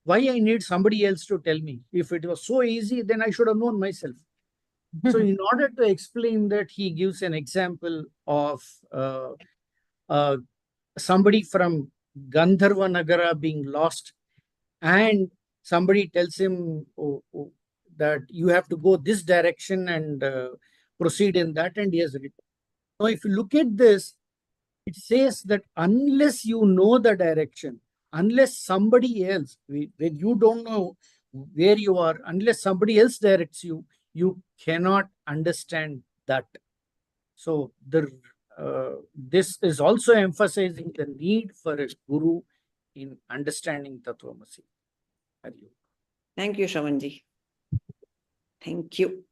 Why I need somebody else to tell me? If it was so easy, then I should have known myself. So in order to explain that, he gives an example of somebody from Gandharva Nagara being lost, and somebody tells him that you have to go this direction and proceed in that, and he has written. Now, if you look at this, it says that unless you know the direction, unless somebody else, when you don't know where you are, unless somebody else directs you, you cannot understand that. So this is also emphasizing the need for a guru in understanding Tattvamasi. Thank you, Shravanji. Thank you.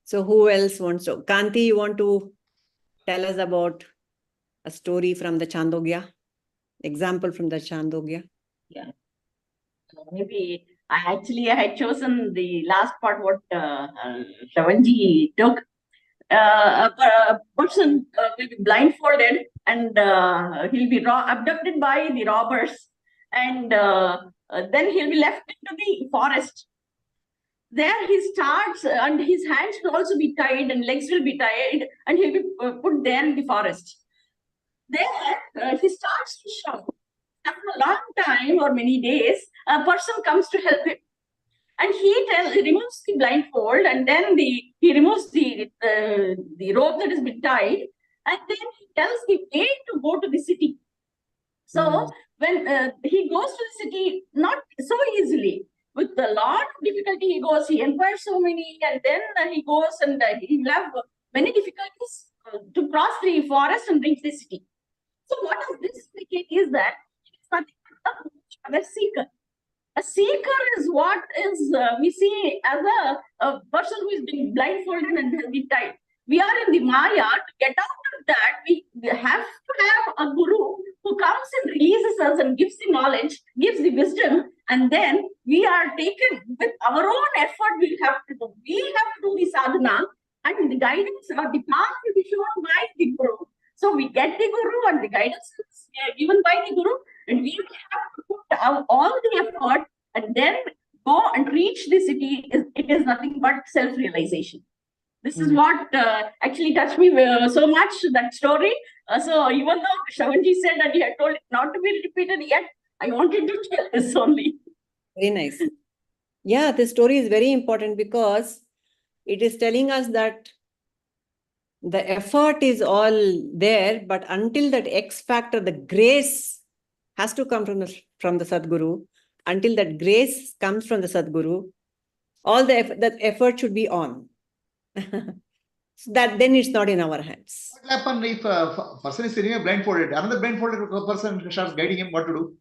So who else wants to? Kanti, you want to tell us about a story from the Chandogya? Example from the Chandogya? Yeah. Maybe I had chosen the last part what Shravanji took. A person will be blindfolded and he'll be abducted by the robbers, and then he'll be left into the forest. There he starts, and his hands will also be tied and legs will be tied, and he'll be put there in the forest. There he starts to shout. After a long time or many days, a person comes to help him. And he removes the blindfold, and then he removes the rope that has been tied, and then he tells the way to go to the city. So when he goes to the city, not so easily, with a lot of difficulty he goes, he inquires so many, and then he goes and he will have many difficulties to cross the forest and reach the city. So what does this indicate is that it's nothing but a seeker. A seeker is what is we see as a person who is being blindfolded and has been tied. We are in the Maya. To get out of that, we have to have a guru who comes and releases us and gives the knowledge, gives the wisdom, and then we are taken with our own effort. We have to do the sadhana, and the guidance or the path will be shown by the guru. So we get the guru, and the guidance is given by the guru, and we have to put all the effort and then go and reach the city. It is nothing but self-realization. This is what actually touched me so much, that story. So even though Shravanji said that he had told it not to be repeated yet, I wanted to tell this only. Very nice. Yeah, this story is very important because it is telling us that the effort is all there, but until that X factor, the grace has to come from the Sadguru. Until that grace comes from the Sadguru, all that effort should be on. So that then it's not in our hands. What will happen if a person is sitting blindfolded? Another blindfolded person starts guiding him what to do?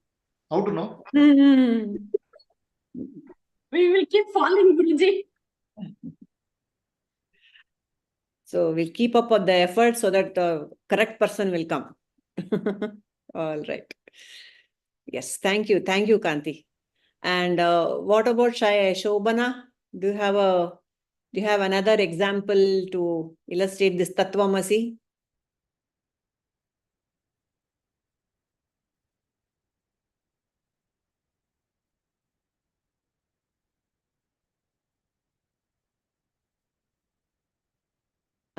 How to know? We will keep falling, Guruji. So we'll keep up on the effort so that the correct person will come. All right. Yes, thank you. Thank you, Kanti. And what about Shobana? Do you have another example to illustrate this Tattvamasi?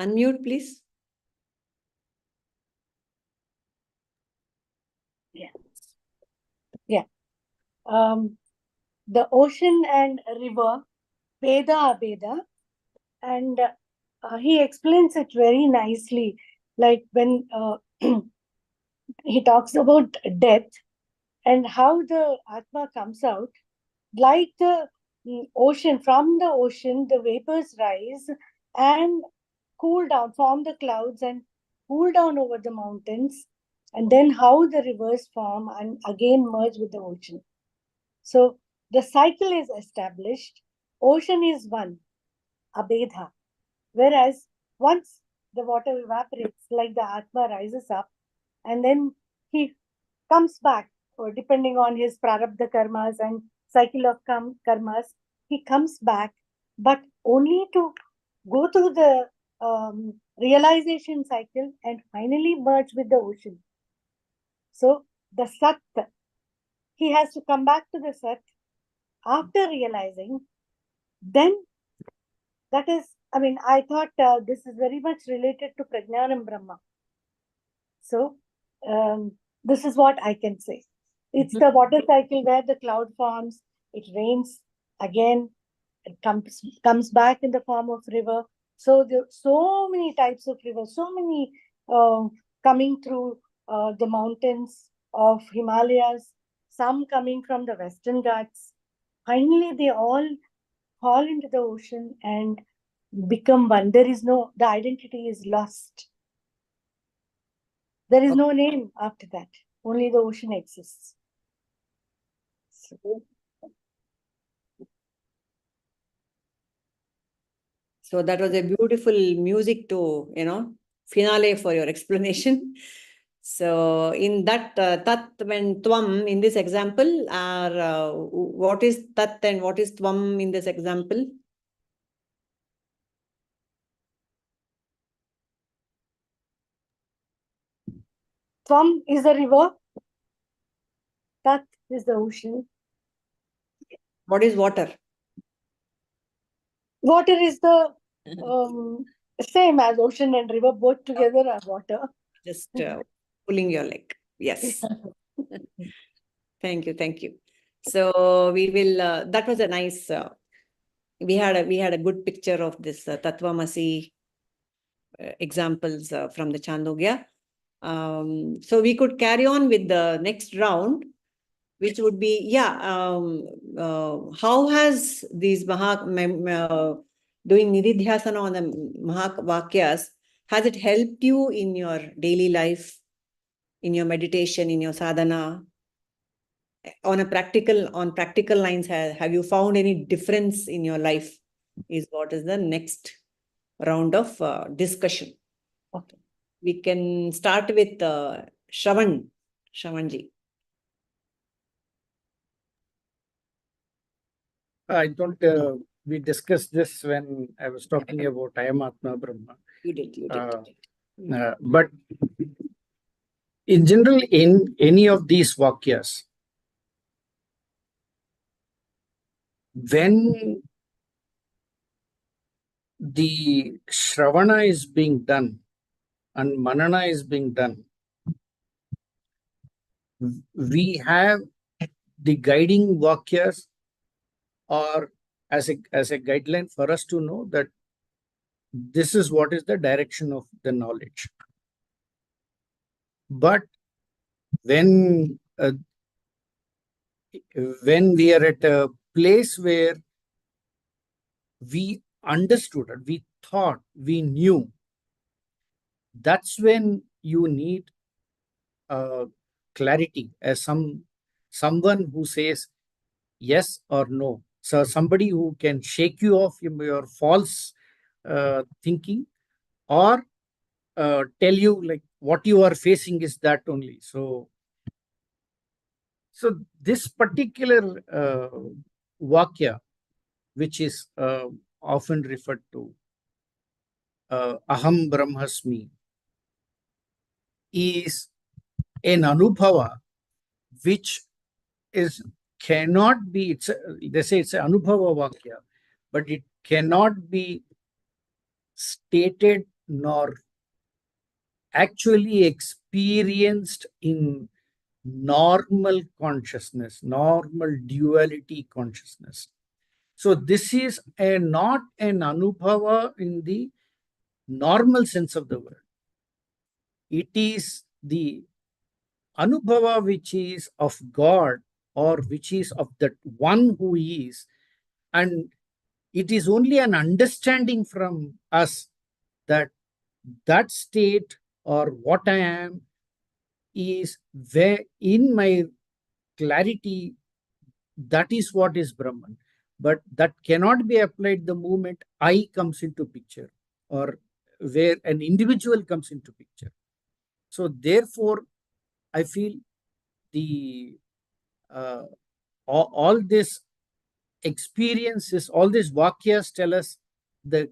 Unmute, please. The ocean and river, Veda Abeda, and he explains it very nicely. Like when he talks about death and how the Atma comes out, like the ocean, from the ocean, the vapors rise and cool down, form the clouds and cool down over the mountains, and then how the rivers form and again merge with the ocean. So the cycle is established. Ocean is one, Abedha. Whereas once the water evaporates, like the Atma rises up, and then he comes back, or depending on his prarabdha karmas and cycle of karmas, he comes back, but only to go through the realization cycle and finally merge with the ocean. So the Sat, he has to come back to the Sat after realizing. Then that is, I thought this is very much related to Prajnanam Brahma. So this is what I can say. It's the water cycle where the cloud forms, it rains again, it comes back in the form of river. So there are so many types of rivers, so many coming through the mountains of Himalayas, some coming from the Western Ghats. Finally, they all fall into the ocean and become one. The identity is lost. There is no name after that. Only the ocean exists. So that was a beautiful music to, finale for your explanation. So in that tat and tvam in this example are what is tat and what is tvam in this example? Tvam is the river. Tat is the ocean. What is water? Water is the same as ocean and river. Both together are water. Just pulling your leg. Yes. Thank you. Thank you. So we will, that was a nice, we had a good picture of this Tattvamasi examples from the Chandogya. So we could carry on with the next round, which would be, how has these doing Nididhyasana on the Mahavakyas, has it helped you in your daily life, in your meditation, in your sadhana? On practical lines, have you found any difference in your life? Is what is the next round of discussion. Okay. We can start with Shravanji. I don't, we discussed this when I was talking about I am Atma Brahma. You did. But in general, in any of these Vakyas, when the Shravana is being done and Manana is being done, we have the guiding Vakyas or as a guideline for us to know that this is what is the direction of the knowledge. But when we are at a place where we understood it, we thought, we knew, that's when you need clarity as someone who says yes or no. So somebody who can shake you off your false thinking or tell you like what you are facing is that only. So this particular Vakya, which is often referred to Aham Brahmasmi, is an Anubhava which cannot be, they say it's an Anubhava Vakya, but it cannot be stated nor actually experienced in normal consciousness, normal duality consciousness. So this is not an Anubhava in the normal sense of the word. It is the Anubhava which is of God or which is of that one who is, and it is only an understanding from us that that state or what I am is where in my clarity, that is what is Brahman. But that cannot be applied the moment I comes into picture or where an individual comes into picture. So therefore, I feel the all this experiences, all these Vakyas tell us the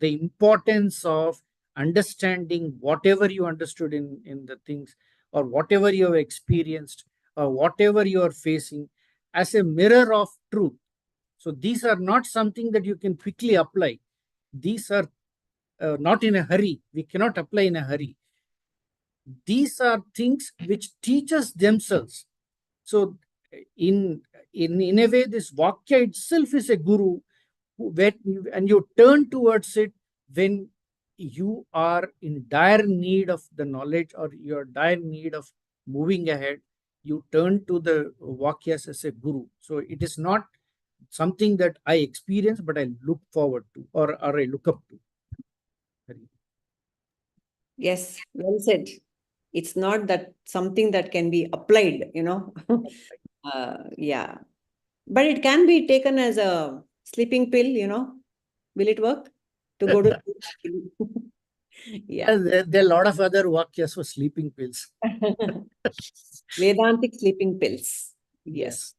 importance of understanding whatever you understood in the things or whatever you have experienced or whatever you are facing as a mirror of truth. So these are not something that you can quickly apply. These are not in a hurry. We cannot apply in a hurry. These are things which teach us themselves. So in a way, this Vakya itself is a guru, and you turn towards it when you are in dire need of the knowledge or you're dire need of moving ahead. You turn to the Vakyas as a guru. So it is not something that I experience, but I look forward to or I look up to. Yes, well said. It's not that something that can be applied, yeah. But it can be taken as a sleeping pill, Will it work? To go to Yeah. There are a lot of other vakyas for sleeping pills. Vedantic sleeping pills. Yes.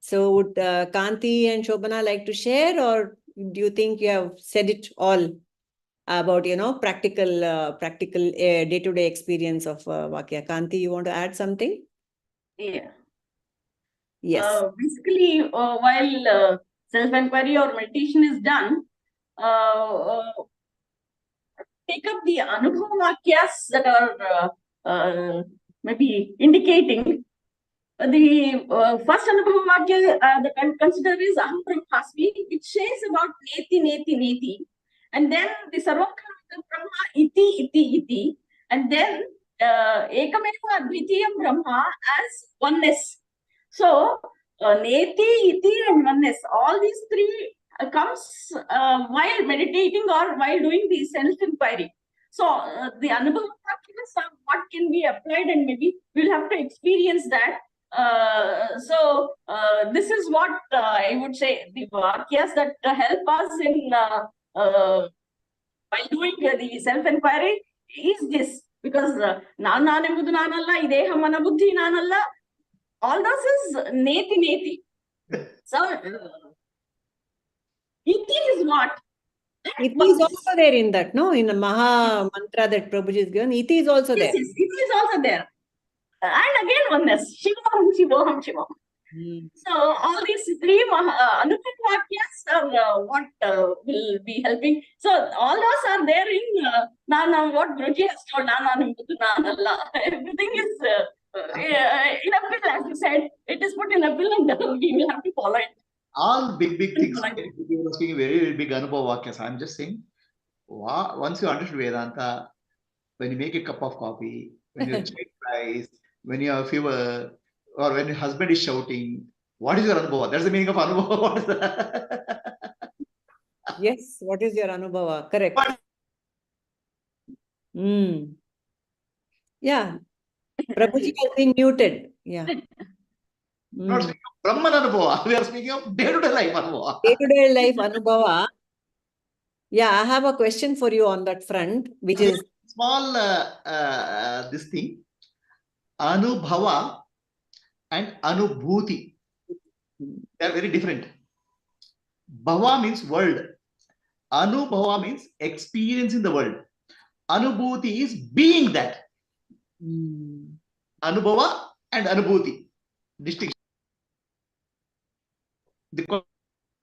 So would Kanti and Shobana like to share, or do you think you have said it all about, practical day-to-day experience of Vakya? Kanti, you want to add something? Yeah. Yes. Basically, while self-inquiry or meditation is done, take up the Anubhava Vakyas that are maybe indicating. The first Anubhava Vakya that I consider is Aham Brahmasmi, which says about Neti, Neti, Neti. And then the Sarvakara Brahma, Iti, Iti, Iti. And then Ekameva Advitiyam Brahma as oneness. So, Neti, Iti, and oneness, all these three comes while meditating or while doing the self-inquiry. So, the Anubhava Vakyas are what can be applied, and maybe we'll have to experience that. This is what I would say the vakyas that help us in while doing the self-inquiry is this, because Nananembudu Nanalla, Ideham Manabuddhi Nanalla, all this is Neti Neti. So Iti is what? Iti is also there in that, no? In the Maha Mantra that Prabhuji is given, Iti is also there. Yes, Iti is also there. And again oneness, Shivoham, Shivoham, Shivoham. So all these three Anubhava Vakyas are what will be helping. So all those are there in Nana, what Guruji has told, Nana Nimbudu Nanalla. Everything is in a pill, as you said. It is put in a pill, and we will have to follow it. All big things. People are speaking very big Anubhava Vakyas. I'm just saying, once you understand Vedanta, when you make a cup of coffee, when your child cries, when you have fever, or when your husband is shouting, what is your Anubhava? That's the meaning of Anubhava. What is that? Yes, what is your Anubhava? Correct. Yeah. Prabhuji has been muted. Yeah. We're not speaking of Brahman Anubhava. We are speaking of day-to-day life Anubhava. Day-to-day life Anubhava. Yeah, I have a question for you on that front, which is small this thing. Anubhava and Anubhuti. They are very different. Bhava means world. Anubhava means experience in the world. Anubhuti is being that. Anubhava and Anubhuti. Distinction. The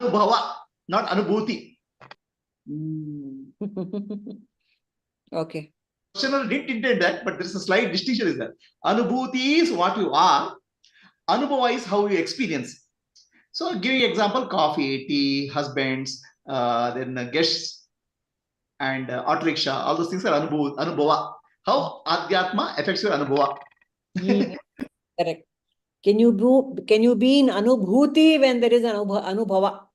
Anubhava, not Anubhuti. Okay. Questioner didn't intend that, but there is a slight distinction is there. Anubhuti is what you are. Anubhava is how you experience. So, give you example: coffee, tea, husbands, then guests, and auto rickshaw. All those things are Anubhava. How Adhyatma affects your Anubhava. Correct. Can you be in Anubhuti when there is an Anubhava?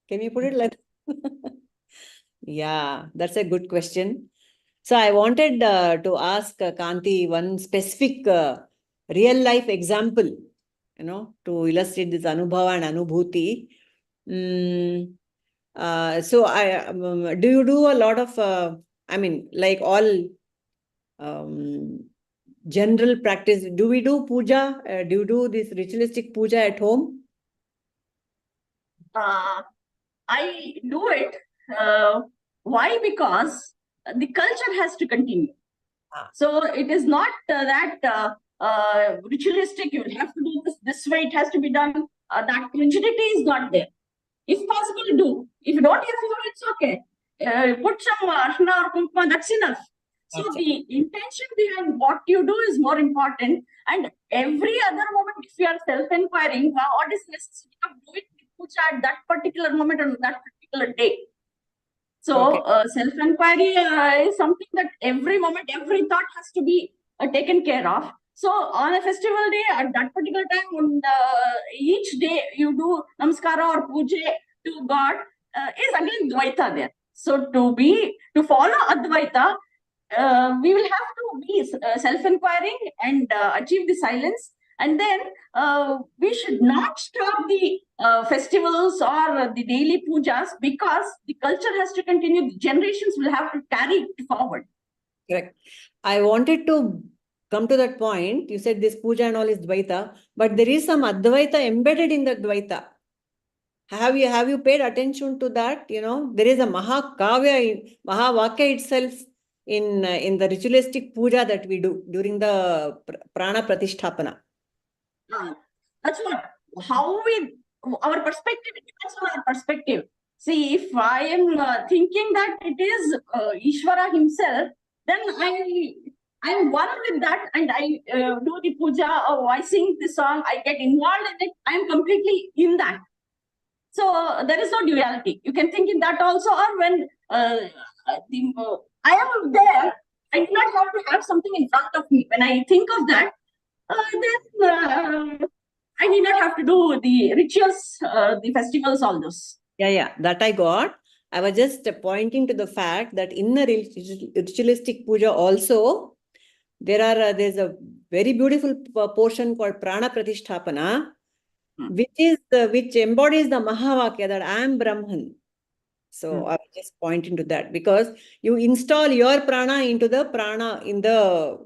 Can you put it like that? Yeah, that's a good question. So I wanted to ask Kanti one specific real life example, to illustrate this Anubhava and Anubhuti. So do you do a lot of, like all general practice? Do we do puja? Do you do this ritualistic puja at home? I do it. Why? Because the culture has to continue. So it is not that ritualistic, you will have to do this way, it has to be done. That rigidity is not there. If possible, do. If you don't have fever, it's okay. Put some ashna or kunkuma, that's enough. So the intention behind what you do is more important. And every other moment, if you are self-inquiring, what is necessary of doing puja at that particular moment on that particular day. So self-inquiry is something that every moment, every thought has to be taken care of. So on a festival day, at that particular time, on each day you do namaskara or puja to God, is again Dvaita there. So to follow Advaita, we will have to be self-inquiring and achieve the silence. And then we should not stop the festivals or the daily pujas, because the culture has to continue. The generations will have to carry it forward. Correct. I wanted to come to that point. You said this puja and all is Dvaita, but there is some Advaita embedded in the Dvaita. Have you paid attention to that? You know, there is a Mahakavya, Mahavakya itself in the ritualistic puja that we do during the Prana Pratisthapana. That's what, how our perspective, it depends on our perspective. See, if I am thinking that it is Ishvara himself, then I'm one with that, and I do the puja, or I sing the song, I get involved in it, I'm completely in that. So there is no duality. You can think in that also, or when I am there, I do not have to have something in front of me. When I think of that, then I need not have to do the rituals, the festivals, all those. Yeah, that I got. I was just pointing to the fact that in the ritualistic puja also, there's a very beautiful portion called Prana Pratisthapana, which embodies the Mahavakya, that I am Brahman. So I was just pointing to that, because you install your prana into the prana in the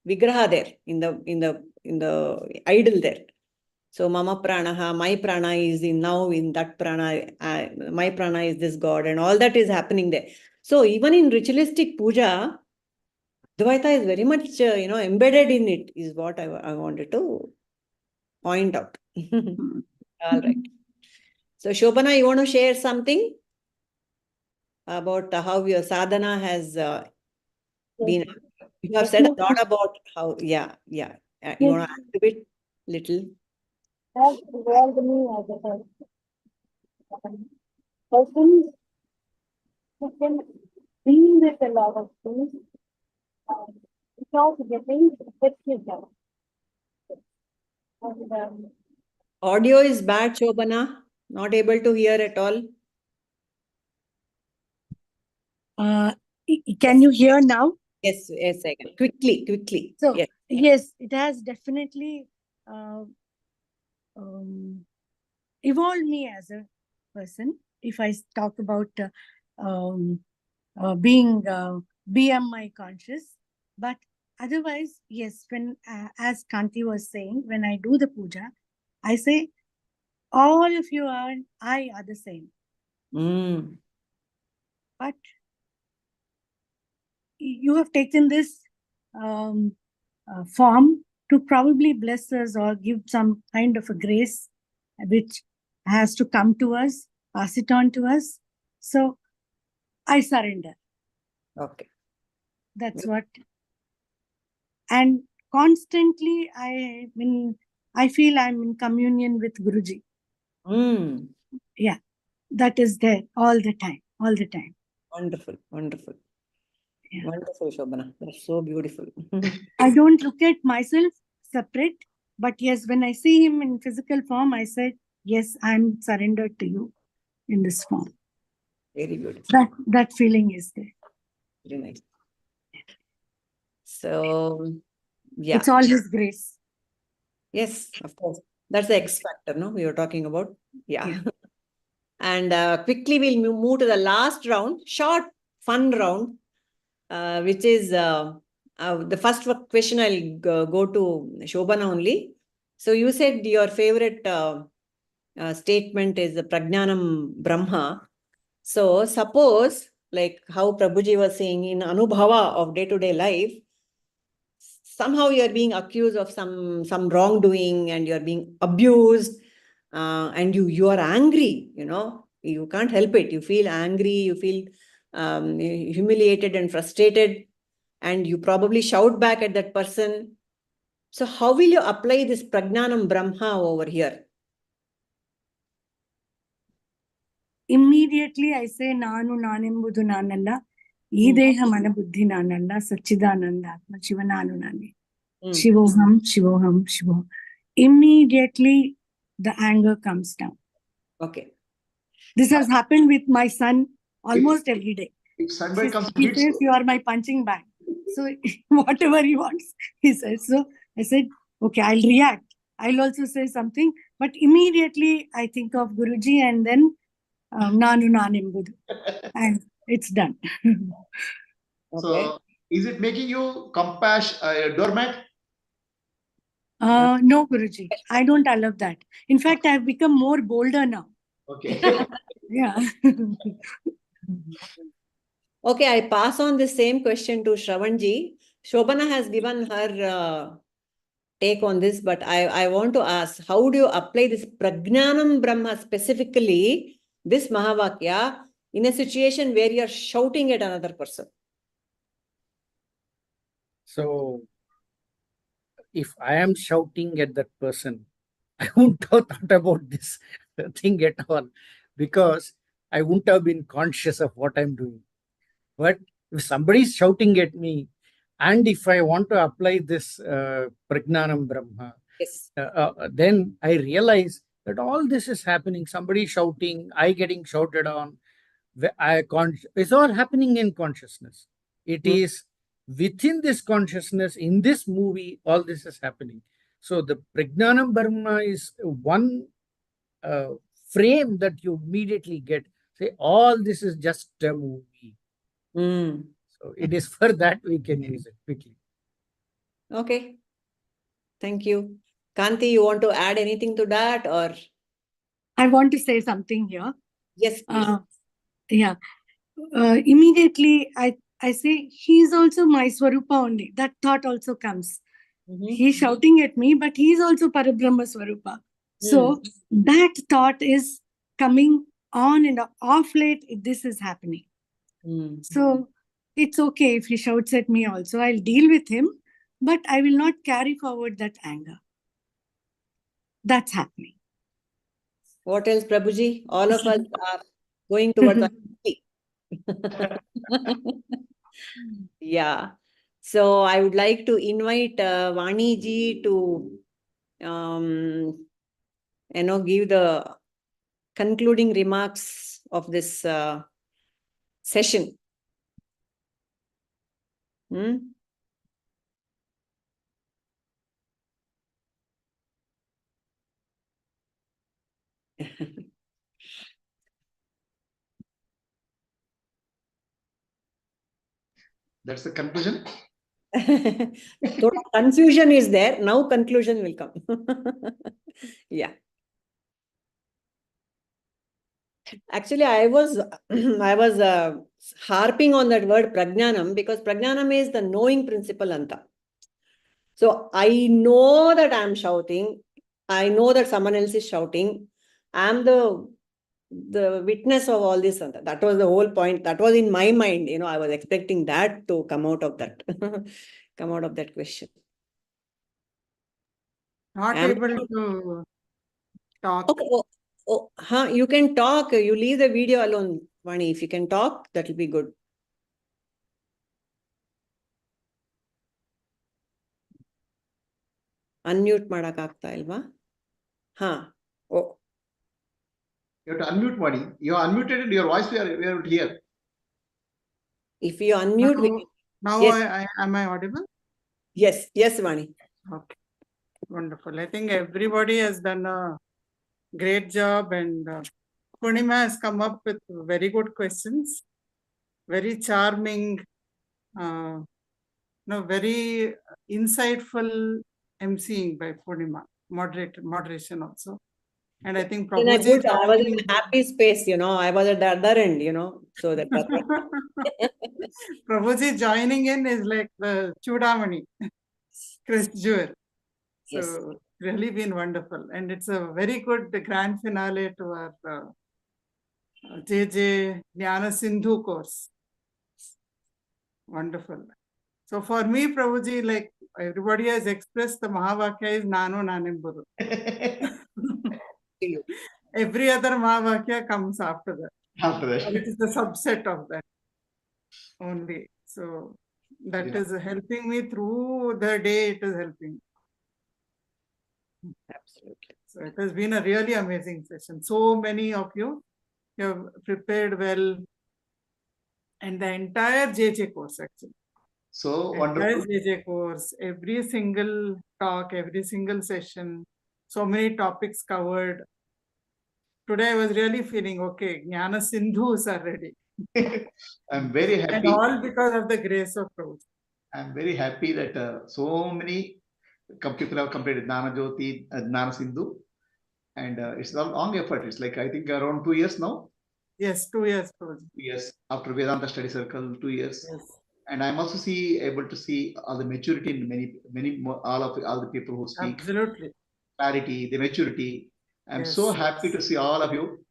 vigraha there, in the idol there. So mama pranaha, my prana is now in that prana, my prana is this god, and all that is happening there. So even in ritualistic puja, Dvaita is very much embedded in it, is what I wanted to point out. All right. So Shobhana, you want to share something about how your sadhana has been? You have said a lot about how, you want to add to it little? Has evolved me as a person who can deal with a lot of things without getting affected. And Audio is bad, Shobhana. Not able to hear at all. can you hear now? Yes, I can. Quickly. So, yes. Yes, it has definitely evolved me as a person. If I talk about being BMI conscious, but otherwise, yes, when as Kanti was saying, when I do the puja, I say, all of you are, I are the same. But you have taken this form to probably bless us or give some kind of a grace which has to come to us, pass it on to us. So I surrender. Okay. That's what. And constantly I feel I'm in communion with Guruji. Yeah, that is there all the time. Wonderful. Yeah. Wonderful, Shobhana. That's so beautiful. I don't look at myself separate, but yes, when I see him in physical form, I said, yes, I'm surrendered to you in this form. Very beautiful. That feeling is there. Very nice. So, yeah. It's all his grace. Yes, of course. That's the X factor, no? We were talking about. Yeah. And quickly we'll move to the last round, short, fun round, which is the first question. I'll go to Shobhana only. So you said your favorite statement is the Prajnanam Brahma. So suppose, like how Prabhuji was saying, in Anubhava of day-to-day life, somehow you're being accused of some wrongdoing and you're being abused, and you are angry, you can't help it. You feel angry, you feel humiliated and frustrated, and you probably shout back at that person. So how will you apply this Prajnanam Brahma over here? Immediately I say, Nanu Nanembudu Nanalla, Ideha Manabuddhi Nanalla, Sachidananda, Shiva Nanu Nani. Shivoham, Shivoham, Shivoham. Immediately the anger comes down. Okay. This has happened with my son almost every day. If sunburn comes, He says, you are my punching bag. So whatever he wants, he says. So I said, okay, I'll react. I'll also say something, but immediately I think of Guruji and then Nanu Nanimbudu. And it's done. Okay. So, is it making you doormat? No, Guruji, I don't allow that. In fact, I've become more bolder now. Okay. Yeah. Okay, I pass on the same question to Shravanji. Shobana has given her take on this, but I want to ask, how do you apply this Prajnanam Brahma specifically, this Mahavakya, in a situation where you're shouting at another person? So, if I am shouting at that person, I wouldn't have thought about this thing at all, because I wouldn't have been conscious of what I'm doing. But if somebody is shouting at me, and if I want to apply this Prajnanam Brahma, Yes. then I realize that all this is happening. Somebody shouting, I getting shouted on. It's all happening in consciousness. It is within this consciousness, in this movie, all this is happening. So the Prajnanam Brahma is one frame that you immediately get. Say, all this is just a movie. So it is for that we can use it quickly. Okay. Thank you. Kanti, you want to add anything to that, or? I want to say something here. Yes, please. Yeah. Immediately, I say, he's also my Swarupa only. That thought also comes. He's shouting at me, but he's also Parabrahma Swarupa. So that thought is coming on and off late. This is happening. So it's okay if he shouts at me also. I'll deal with him, but I will not carry forward that anger. That's happening. What else, Prabhuji? All of us are going towards Yeah. So I would like to invite Vani ji to give the concluding remarks of this session. That's the conclusion. So confusion is there. Now conclusion will come. Yeah. Actually, I was harping on that word Prajnanam, because Prajnanam is the knowing principle anta. So I know that I'm shouting. I know that someone else is shouting. I'm the witness of all this. That was the whole point. That was in my mind. I was expecting that to come out of that, come out of that question. Not able to talk. Okay. You can talk. You leave the video alone, Vani. If you can talk, that will be good. Unmute ಮಾಡಕ್ಕಾಗ್ತಾ ಇಲ್ವಾ? Oh. You have to unmute, Vani. You are unmuted and your voice we are able to hear. If you unmute, now yes. Am I audible? Yes, Vani. Okay, wonderful. I think everybody has done a great job, and Purnima has come up with very good questions, very charming, very insightful emceeing by Purnima, moderation also. And I think Prabhuji I was in a happy space, I was at the other end, so that's Prabhuji joining in is like the Chudamani, Chris Jewel. So really been wonderful. And it's a very good grand finale to our JJ Jnana Sindhu course. Wonderful. So for me, Prabhuji, like everybody has expressed, the Mahavakya is Nanu Nanimbudu. Every other Mahavakya comes after that. It is the subset of that only. So that is helping me through the day. It is helping. Absolutely. So it has been a really amazing session. So many of you have prepared well, and the entire JJ course actually. So wonderful. JJ course, every single talk, every single session, so many topics covered. Today I was really feeling okay. Jnana Sindhus are ready. I'm very And happy. all because of the grace of Prabhuji. I'm very happy that so many people have completed Jnana Jyoti, Jnana Sindhu, and it's a long effort. It's like, I think, around 2 years now. Yes, 2 years, Prabhuji. Yes, after Vedanta Study Circle, 2 years. Yes. And I'm also able to see all the maturity in many more, all the people who speak. Absolutely. Clarity, the maturity. I'm so happy to see all of you.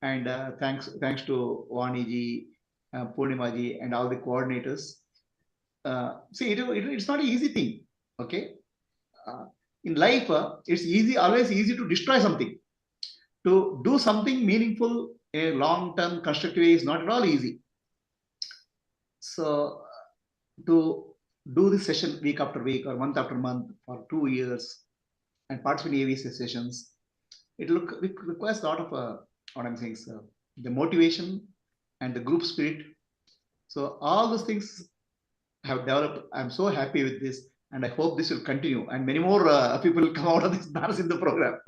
And thanks to Vani ji, Purnima ji, and all the coordinators. See, it's not an easy thing. Okay, in life, it's always easy to destroy something. To do something meaningful, a long-term constructive way is not at all easy. So to do this session week after week or month after month for 2 years and participate in AVC sessions, it requires a lot of what I'm saying is the motivation and the group spirit. So all those things have developed. I'm so happy with this, and I hope this will continue, and many more people will come out of this dance in the program.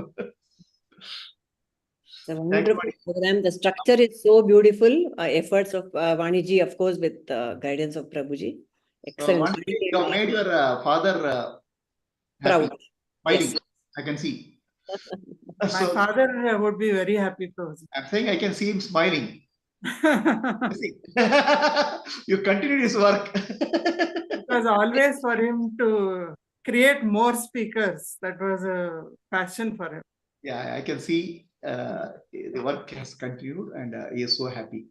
It's a wonderful program. The structure is so beautiful. Efforts of Vaniji, of course, with guidance of Prabhuji. Excellent. So you have made your father proud. Smiling. Yes. I can see. My father would be very happy, Prabhuji. I'm saying I can see him smiling. You continue his work. It was always for him to create more speakers. That was a passion for him. Yeah, I can see the work has continued, and he is so happy.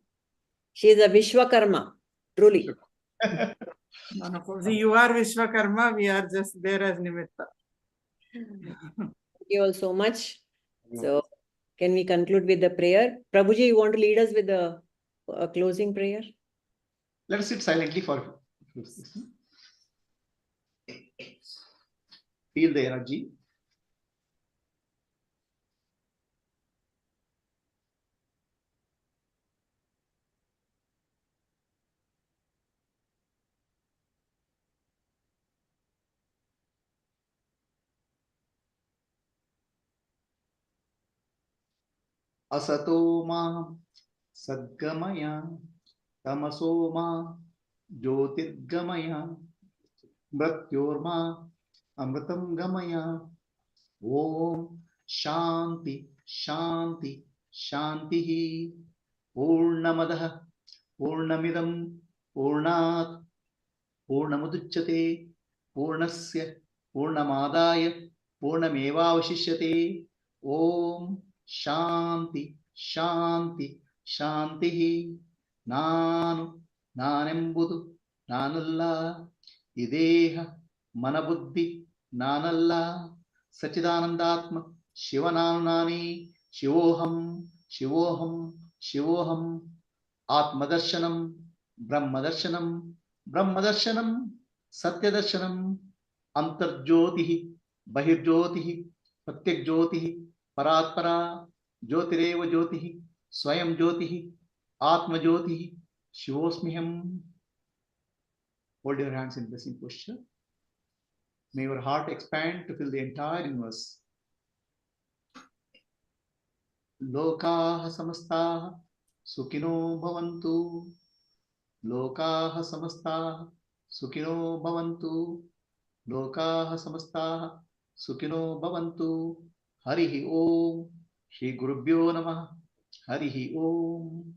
She is a Vishwakarma, truly. No, Prabhuji, you are Vishwakarma, we are just there as Nimitta. Thank you all so much. So, can we conclude with the prayer? Prabhuji, you want to lead us with the closing prayer? Let us sit silently for feel the energy. Asato ma sadgamaya tamaso ma jyotirgamaya mrityorma amritam gamaya. Om Shanti Shanti Shanti Purnamadah Purnamidam Purnat Purnamuduchyate Purnasya Purnamadaya Purnamevavashishyate. Om Shanti Shanti Shanti. Nanembudu Nanalla Ideha Manabuddhi Nanalla Sachidanandatma Shivananani Shivoham Shivoham Shivoham Atmadarshanam Brahmadarshanam Brahmadarshanam Satyadarshanam Antarjyotihi Bahirjyotihi Pratyakjyotihi Paratpara Jyotireva Jyotihi Swayam Jyotihi Atmajyotihi Shivosmiham. Hold your hands in blessing posture. May your heart expand to fill the entire universe. Lokaha samastaha sukhino bhavantu. Lokaha samastaha sukhino bhavantu. Lokaha samastaha sukhino bhavantu. Harihi Om. Shri Gurubhyo Namah. Harihi Om.